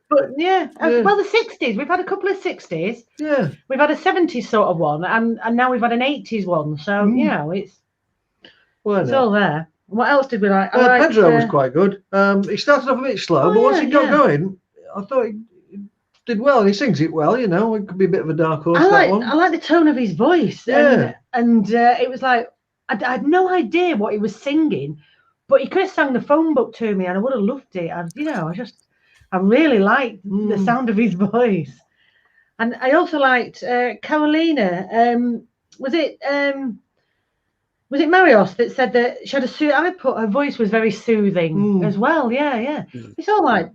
But well, the 60s. We've had a couple of 60s. Yeah. We've had a 70s sort of one, and now we've had an 80s one. So it's all there. What else did we like? Pedro was quite good. He started off a bit slow, but once he got going, I thought he did well. He sings it well, It could be a bit of a dark horse. I like the tone of his voice. Yeah. And it was like I had no idea what he was singing, but he could have sang the phone book to me, and I would have loved it. I really liked the sound of his voice. And I also liked Carolina. Was it Marios that said that she had her voice was very soothing as well. Yeah. It's all right.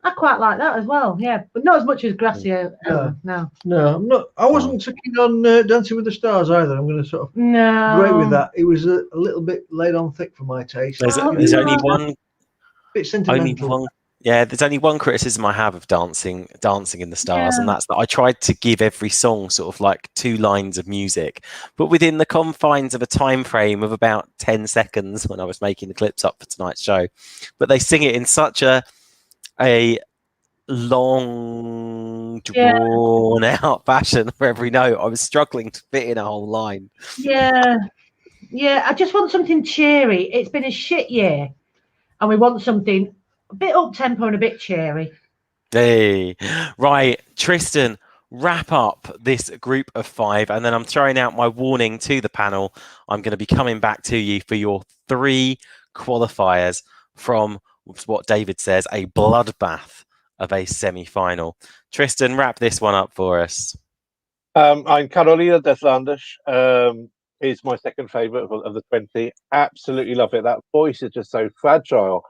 I quite like that as well. Yeah, but not as much as Gracia. No, I'm not. I wasn't too keen on Dancing with the Stars either. I'm going to sort of agree with that. It was a little bit laid on thick for my taste. There's only one. Bit sentimental. There's only one criticism I have of Dancing in the Stars, and that's that I tried to give every song sort of like 2 lines of music, but within the confines of a time frame of about 10 seconds when I was making the clips up for tonight's show. But they sing it in such a long, drawn out fashion for every note. I was struggling to fit in a whole line. Yeah. I just want something cheery. It's been a shit year, and we want something a bit up tempo and a bit cheery. Hey, right, Tristan, wrap up this group of 5, and then I'm throwing out my warning to the panel. I'm going to be coming back to you for your 3 qualifiers from what David says a bloodbath of a semi-final. Tristan, wrap this one up for us. I'm Carolina Deslandes. Is my second favourite of the 20. Absolutely love it. That voice is just so fragile.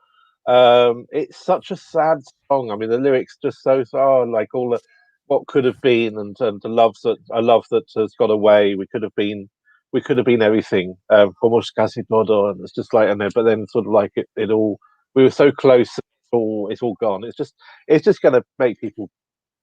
It's such a sad song. I mean, the lyrics just so like all the what could have been, and the love that has got away. We could have been everything. Como casi todo, and it's just like, and then, but then sort of like it all. We were so close. It's all gone. It's just going to make people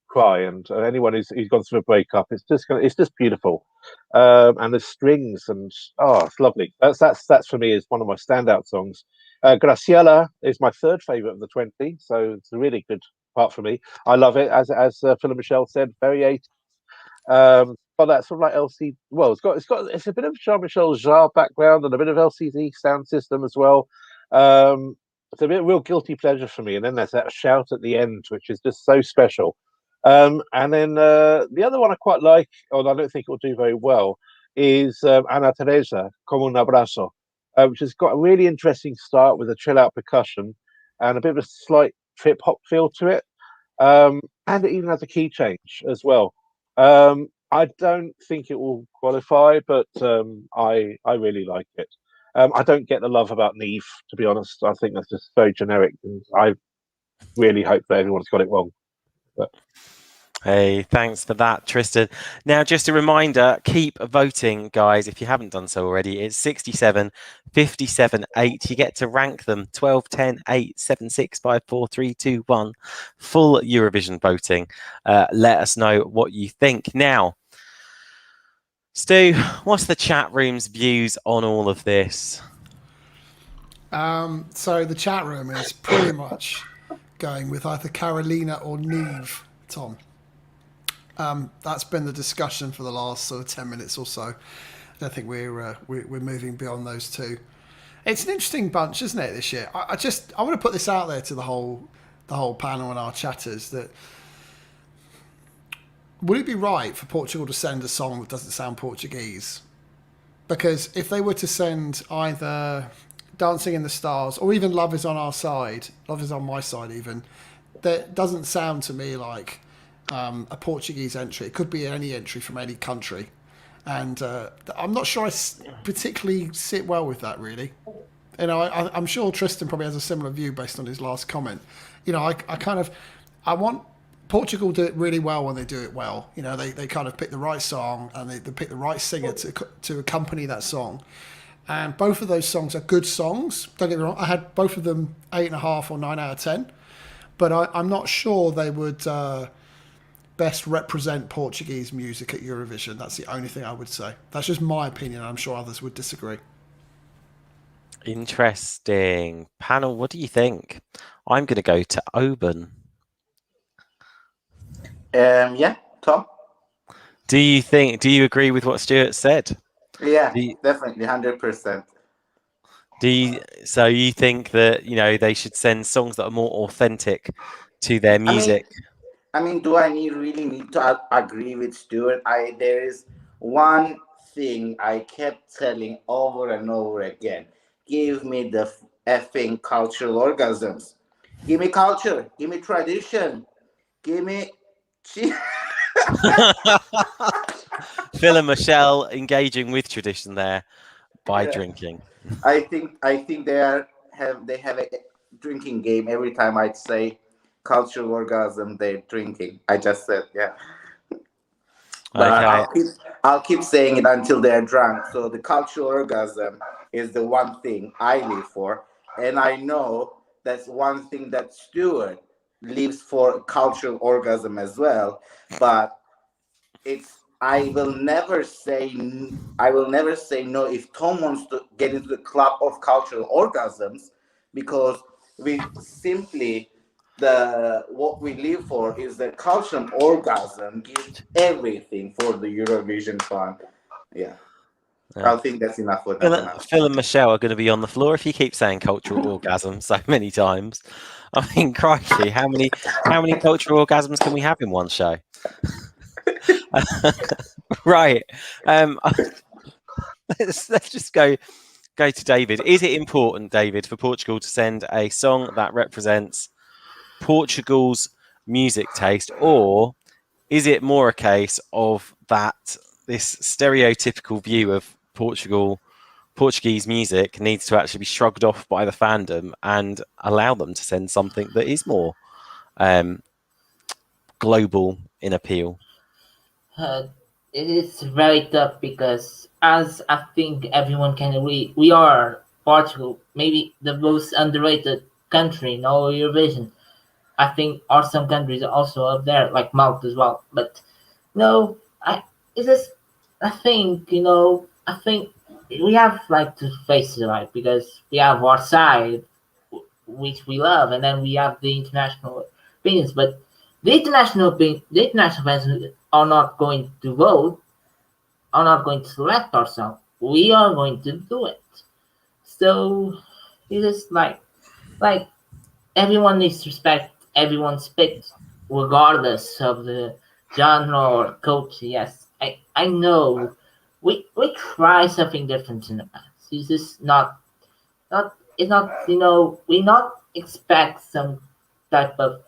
cry, and anyone who's gone through a breakup, it's just beautiful. And the strings, and it's lovely. That's for me is one of my standout songs. Graciela is my third favourite of the 20, so it's a really good part for me. I love it, as Phil and Michelle said, very 80s. But that sort of like LCD. Well, it's a bit of Jean-Michel Jarre background and a bit of LCD sound system as well. It's a bit real guilty pleasure for me. And then there's that shout at the end, which is just so special. And then the other one I quite like, although I don't think it will do very well, is Ana Teresa, Como un abrazo, which has got a really interesting start with a chill out percussion and a bit of a slight trip hop feel to it. And it even has a key change as well. I don't think it will qualify, but I really like it. I don't get the love about Neve, to be honest. I think that's just very generic, and I really hope that everyone's got it wrong. But... Hey, thanks for that, Tristan. Now, just a reminder, keep voting, guys, if you haven't done so already. It's 67, 57, 8. You get to rank them 12, 10, 8, 7, 6, 5, 4, 3, 2, 1. Full Eurovision voting. Let us know what you think. Now, Stu, what's the chat room's views on all of this? So the chat room is pretty much going with either Carolina or Neve, Tom. That's been the discussion for the last sort of 10 minutes or so. I don't think we're moving beyond those two. It's an interesting bunch, isn't it, this year? I want to put this out there to the whole panel and our chatters that would it be right for Portugal to send a song that doesn't sound Portuguese? Because if they were to send either Dancing in the Stars or even Love Is On Our Side, Love Is On My Side even, that doesn't sound to me like a Portuguese entry. It could be any entry from any country. And I'm not sure I particularly sit well with that, really. You know, I'm sure Tristan probably has a similar view based on his last comment. You know, I want Portugal do it really well when they do it well. You know, they kind of pick the right song and they pick the right singer to accompany that song. And both of those songs are good songs. Don't get me wrong. I had both of them 8.5 or 9 out of 10. But I'm not sure they would best represent Portuguese music at Eurovision. That's the only thing I would say. That's just my opinion. I'm sure others would disagree. Interesting. Panel, what do you think? I'm going to go to Oban. Yeah, Tom? Do you agree with what Stuart said? Yeah, definitely, 100%. So you think that, you know, they should send songs that are more authentic to their music? I mean, do I really need to agree with Stuart? There is one thing I kept telling over and over again. Give me the effing cultural orgasms. Give me culture. Give me tradition. Give me... Phil and Michelle engaging with tradition there by drinking. I think they have a drinking game every time I'd say cultural orgasm. They're drinking. I just said But okay. I'll keep saying it until they're drunk. So the cultural orgasm is the one thing I live for, and I know that's one thing that Stuart lives for, cultural orgasm as well. But I will never say no if Tom wants to get into the club of cultural orgasms, because what we live for is the cultural orgasm gives everything for the Eurovision fun. Yeah. I think that's enough for that. Phil and Michelle are going to be on the floor if you keep saying cultural orgasm so many times. I mean, crikey, how many cultural orgasms can we have in one show? Right. Let's just go to David. Is it important, David, for Portugal to send a song that represents Portugal's music taste, or is it more a case of this stereotypical view of Portuguese music needs to actually be shrugged off by the fandom and allow them to send something that is more global in appeal? It is very tough because, as I think everyone can agree, we are Portugal, maybe the most underrated country in all Eurovision. I think some countries are also up there, like Malta as well. But no, I think we have to face it, right? Because we have our side, which we love, and then we have the international opinions. But the international fans are not going to vote, are not going to select our song. We are going to do it. So it is like everyone needs to respect everyone's pick, regardless of the genre or culture. Yes, I know we try something different in the past. This is not it's not, we not expect some type of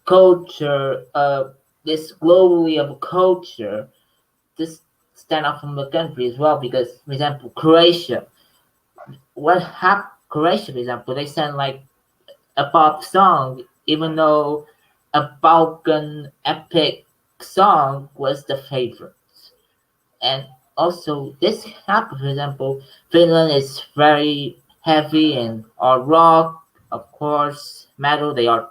culture, this globally of a culture, to stand out from the country as well. Because, for example, Croatia, Croatia, for example, they send like a pop song, even though a Balkan epic song was the favorite. And also, this happened, for example, Finland is very heavy and rock, of course, metal. They are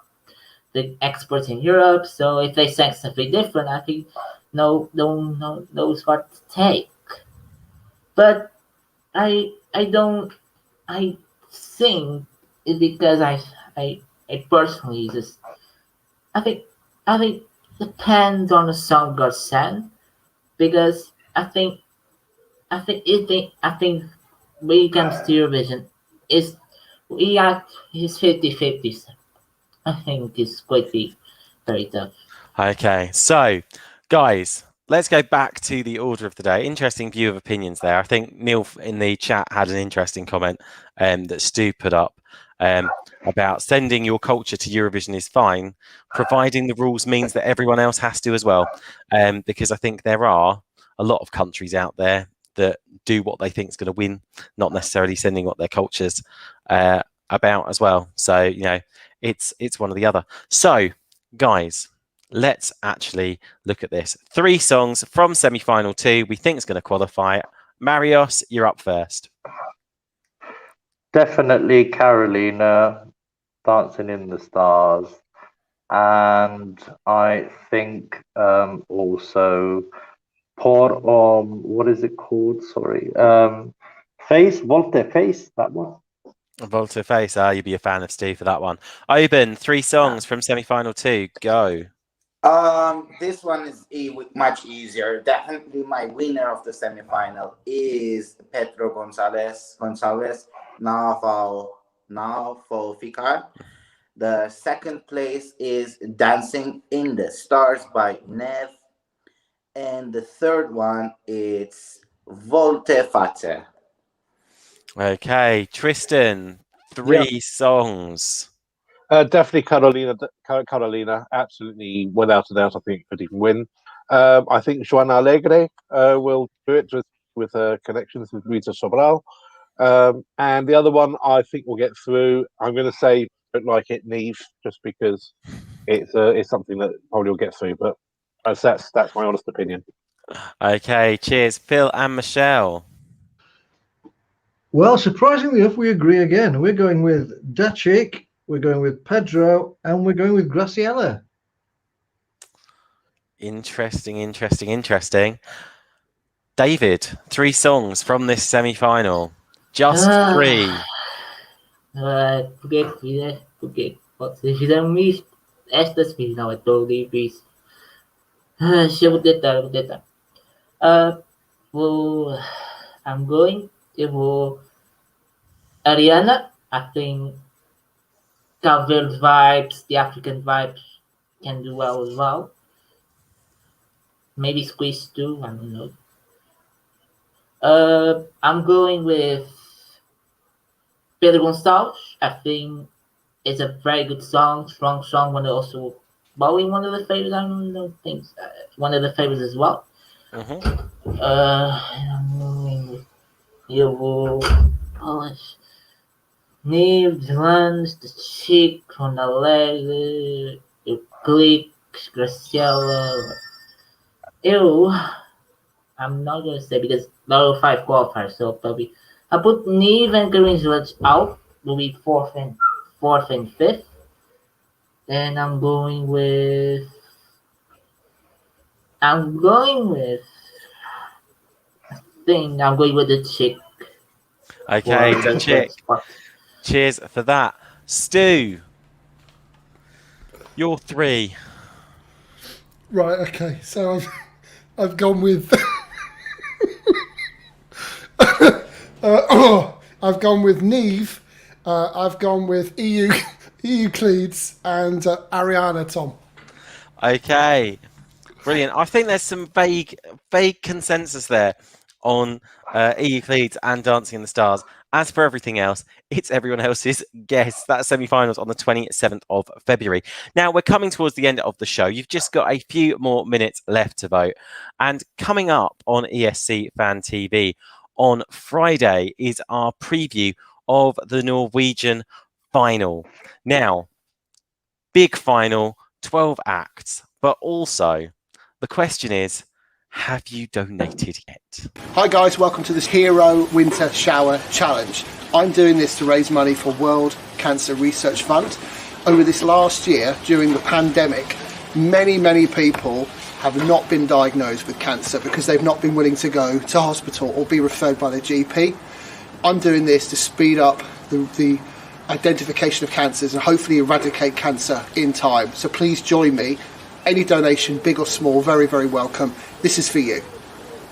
the experts in Europe, so if they sang something different, I think no one knows what to take. But I sing it because I personally just I think depends on the song God sang, because I think when it comes to Eurovision, is 50-50. I think it's quite very tough. Okay, so guys, let's go back to the order of the day. Interesting view of opinions there. I think Neil in the chat had an interesting comment that Stu put up about sending your culture to Eurovision is fine, providing the rules means that everyone else has to as well. Because I think there are a lot of countries out there that do what they think is going to win, not necessarily sending what their culture's about as well. So, it's one or the other. So, guys, let's actually look at this. 3 songs from semi-final 2 we think is going to qualify. Marios, you're up first. Definitely Carolina, Dancing in the Stars. And I think also what is it called? Sorry. Volte Face, that one. Volte Face, you'd be a fan of Steve for that one. Oben, 3 songs from semi-final 2, go. This one is much easier. Definitely my winner of the semifinal is Pedro Gonzalez, now for Ficar. The second place is Dancing in the Stars by Nev. And the third one is Volte Face. Okay, Tristan, 3 songs. Definitely Carolina, absolutely, without a doubt, I think could even win. I think Joana Alegre will do it with her connections with Rita Sobral. And the other one I think will get through. I'm going to say Don't Like It, Neve, just because it's something that probably will get through. But that's my honest opinion. Okay, cheers. Phil and Michelle. Well, surprisingly enough, we agree again. We're going with Dachik, we're going with Pedro, and we're going with Graciela. Interesting. David, 3 songs from this semi-final. Just 3. Porque fizeram estas final, eu estou livre. Eu vou tentar. I'm going to Ariana. I think Calver's vibes, the African vibes, can do well as well. Maybe Squeeze too, I don't know. I'm going with Pedro Gonçalves. I think it's a very good song, strong song. One also Bowie, one of the favorites. I don't know things. One of the favorites as well. I'm going with Polish. Neves, Lans, the Chick, Ronaldo, Click, Graciela. I'm not gonna say because there are 5 qualifiers, so probably I put Neve and Greenwich out. Will be fourth and 5th. Then I'm going with the Chick. Okay, the Chick. Cheers for that. Stu, your 3. Right, okay. So I've gone with I've gone with Neve, I've gone with Euclides and Ariana Tom. Okay, brilliant. I think there's some vague consensus there on Euclides and Dancing in the Stars. As for everything else, it's everyone else's guess. That's semi-finals on the 27th of February. Now, we're coming towards the end of the show. You've just got a few more minutes left to vote. And coming up on ESC Fan TV on Friday is our preview of the Norwegian final. Now, big final, 12 acts, but also the question is, have you donated yet? Hi guys, welcome to this Hero Winter Shower Challenge. I'm doing this to raise money for World Cancer Research Fund. Over this last year, during the pandemic, many people have not been diagnosed with cancer because they've not been willing to go to hospital or be referred by their GP. I'm doing this to speed up the identification of cancers and hopefully eradicate cancer in time. So please join me. Any donation, big or small, very welcome. This is for you.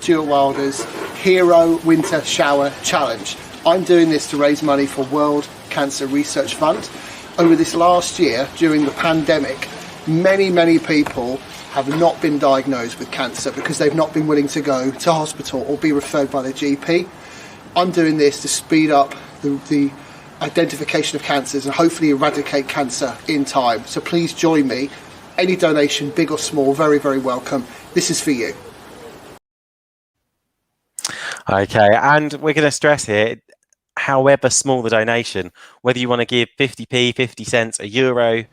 Stuart Wilder's Hero Winter Shower Challenge. I'm doing this to raise money for World Cancer Research Fund. Over this last year, during the pandemic, many people have not been diagnosed with cancer because they've not been willing to go to hospital or be referred by their GP. I'm doing this to speed up the identification of cancers and hopefully eradicate cancer in time. So please join me. Any donation, big or small, very welcome. This is for you. Okay, and we're going to stress here, however small the donation, whether you want to give 50p, 50 cents, €1,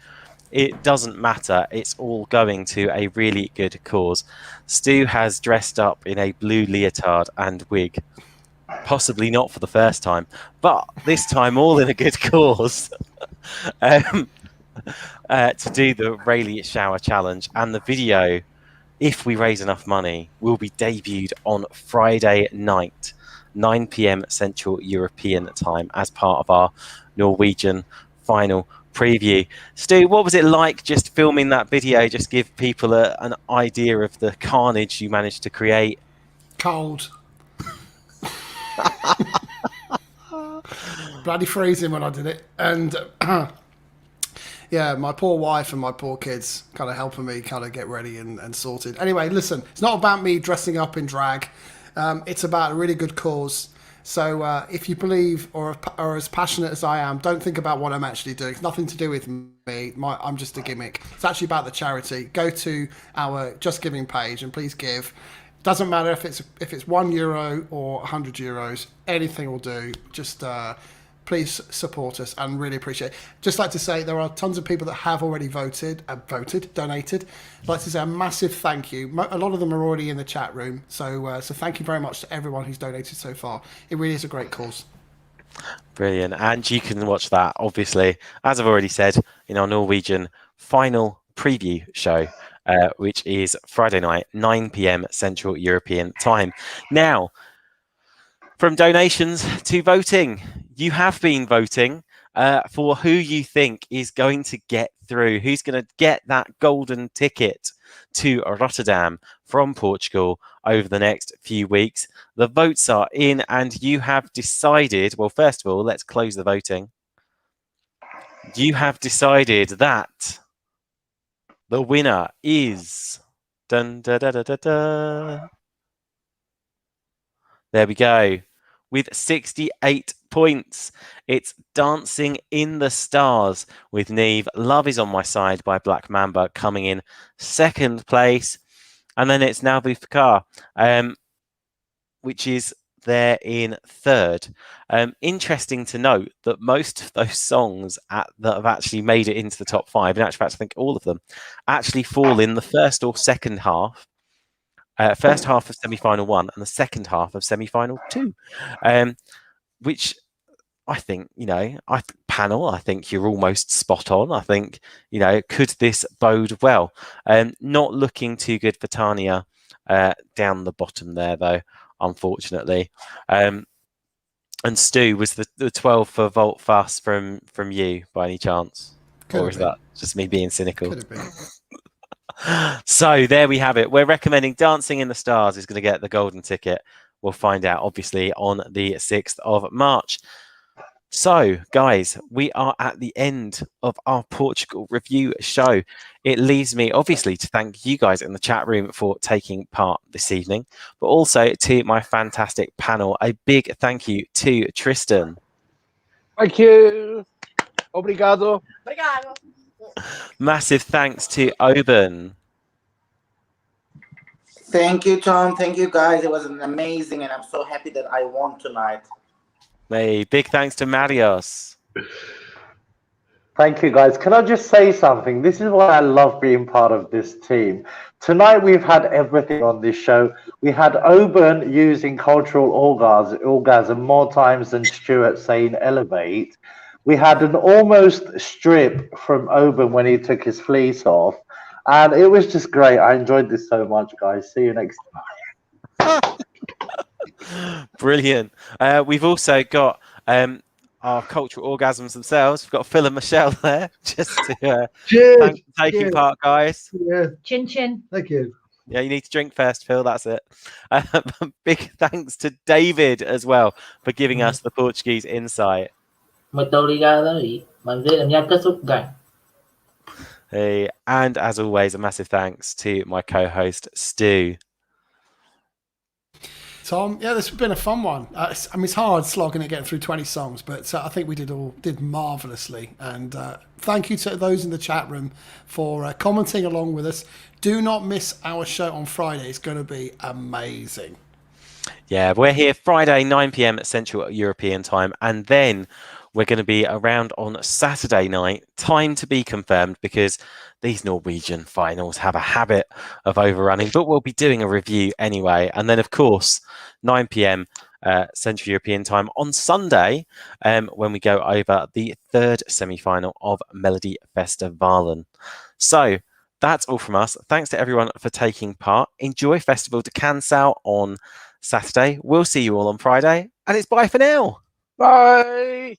it doesn't matter. It's all going to a really good cause. Stu has dressed up in a blue leotard and wig. Possibly not for the first time, but this time all in a good cause. To do the Rayleigh Shower Challenge, and the video, if we raise enough money, will be debuted on Friday night, 9 p.m. Central European time, as part of our Norwegian final preview. Stu, what was it like just filming that video? Just give people an idea of the carnage you managed to create. Cold. Bloody freezing when I did it, and yeah, my poor wife and my poor kids kind of helping me kind of get ready and sorted. Anyway, listen, it's not about me dressing up in drag. It's about a really good cause. So if you believe or are as passionate as I am, don't think about what I'm actually doing. It's nothing to do with me. I'm just a gimmick. It's actually about the charity. Go to our Just Giving page and please give. Doesn't matter if it's €1 or €100. Anything will do. Just please support us and really appreciate it. Just like to say there are tons of people that have already donated. I'd like to say a massive thank you. A lot of them are already in the chat room. So thank you very much to everyone who's donated so far. It really is a great cause. Brilliant. And you can watch that, obviously, as I've already said, in our Norwegian final preview show, which is Friday night, 9 p.m. Central European time. Now, from donations to voting, you have been voting for who you think is going to get through, who's going to get that golden ticket to Rotterdam from Portugal over the next few weeks. The votes are in and you have decided, well, first of all, let's close the voting. You have decided that the winner is... Dun, da, da, da, da, da. There we go. With 68 points, it's Dancing in the Stars with Neve. Love is on My Side by Black Mamba coming in second place. And then it's Now Bufakar, which is there in third. Interesting to note that most of those songs that have actually made it into the top 5, in actual fact, I think all of them, actually fall in the first or second half. First half of semi-final 1 and the second half of semi-final 2, which I think, panel, I think you're almost spot on. I think, could this bode well? Not looking too good for Tanya down the bottom there, though, unfortunately. And Stu, was the 12 for Volt Fuss from you by any chance? Could Or have is been. that just me being cynical? Could have been. So there we have it. We're recommending Dancing in the Stars is going to get the golden ticket. We'll find out, obviously, on the 6th of March. So, guys, we are at the end of our Portugal review show. It leaves me, obviously, to thank you guys in the chat room for taking part this evening, but also to my fantastic panel. A big thank you to Tristan. Thank you. Obrigado. Massive thanks to Oban. Thank you, Tom. Thank you, guys. It was amazing, and I'm so happy that I won tonight. Hey, big thanks to Marios. Thank you, guys. Can I just say something? This is why I love being part of this team. Tonight, we've had everything on this show. We had Oban using cultural orgasm more times than Stuart saying elevate. We had an almost strip from Oban when he took his fleece off. And it was just great. I enjoyed this so much, guys. See you next time. Brilliant. We've also got our cultural orgasms themselves. We've got Phil and Michelle there, just to thank you for taking part, guys. Yeah. Chin chin. Thank you. Yeah, you need to drink first, Phil. That's it. Big thanks to David as well for giving us the Portuguese insight. Muito obrigado e manter a minha casuca. Hey, and as always, a massive thanks to my co-host Stu. Tom, yeah, this has been a fun one. I mean, it's hard slogging it, getting through 20 songs, but I think we did marvelously. And thank you to those in the chat room for commenting along with us. Do not miss our show on Friday. It's going to be amazing. Yeah, we're here Friday, 9 p.m. Central European time, and then we're going to be around on Saturday night. Time to be confirmed, because these Norwegian finals have a habit of overrunning, but we'll be doing a review anyway. And then, of course, 9 p.m. Central European time on Sunday, when we go over the third semi-final of Melody Festivalen. So that's all from us. Thanks to everyone for taking part. Enjoy Festival da Canção on Saturday. We'll see you all on Friday, and it's bye for now. Bye.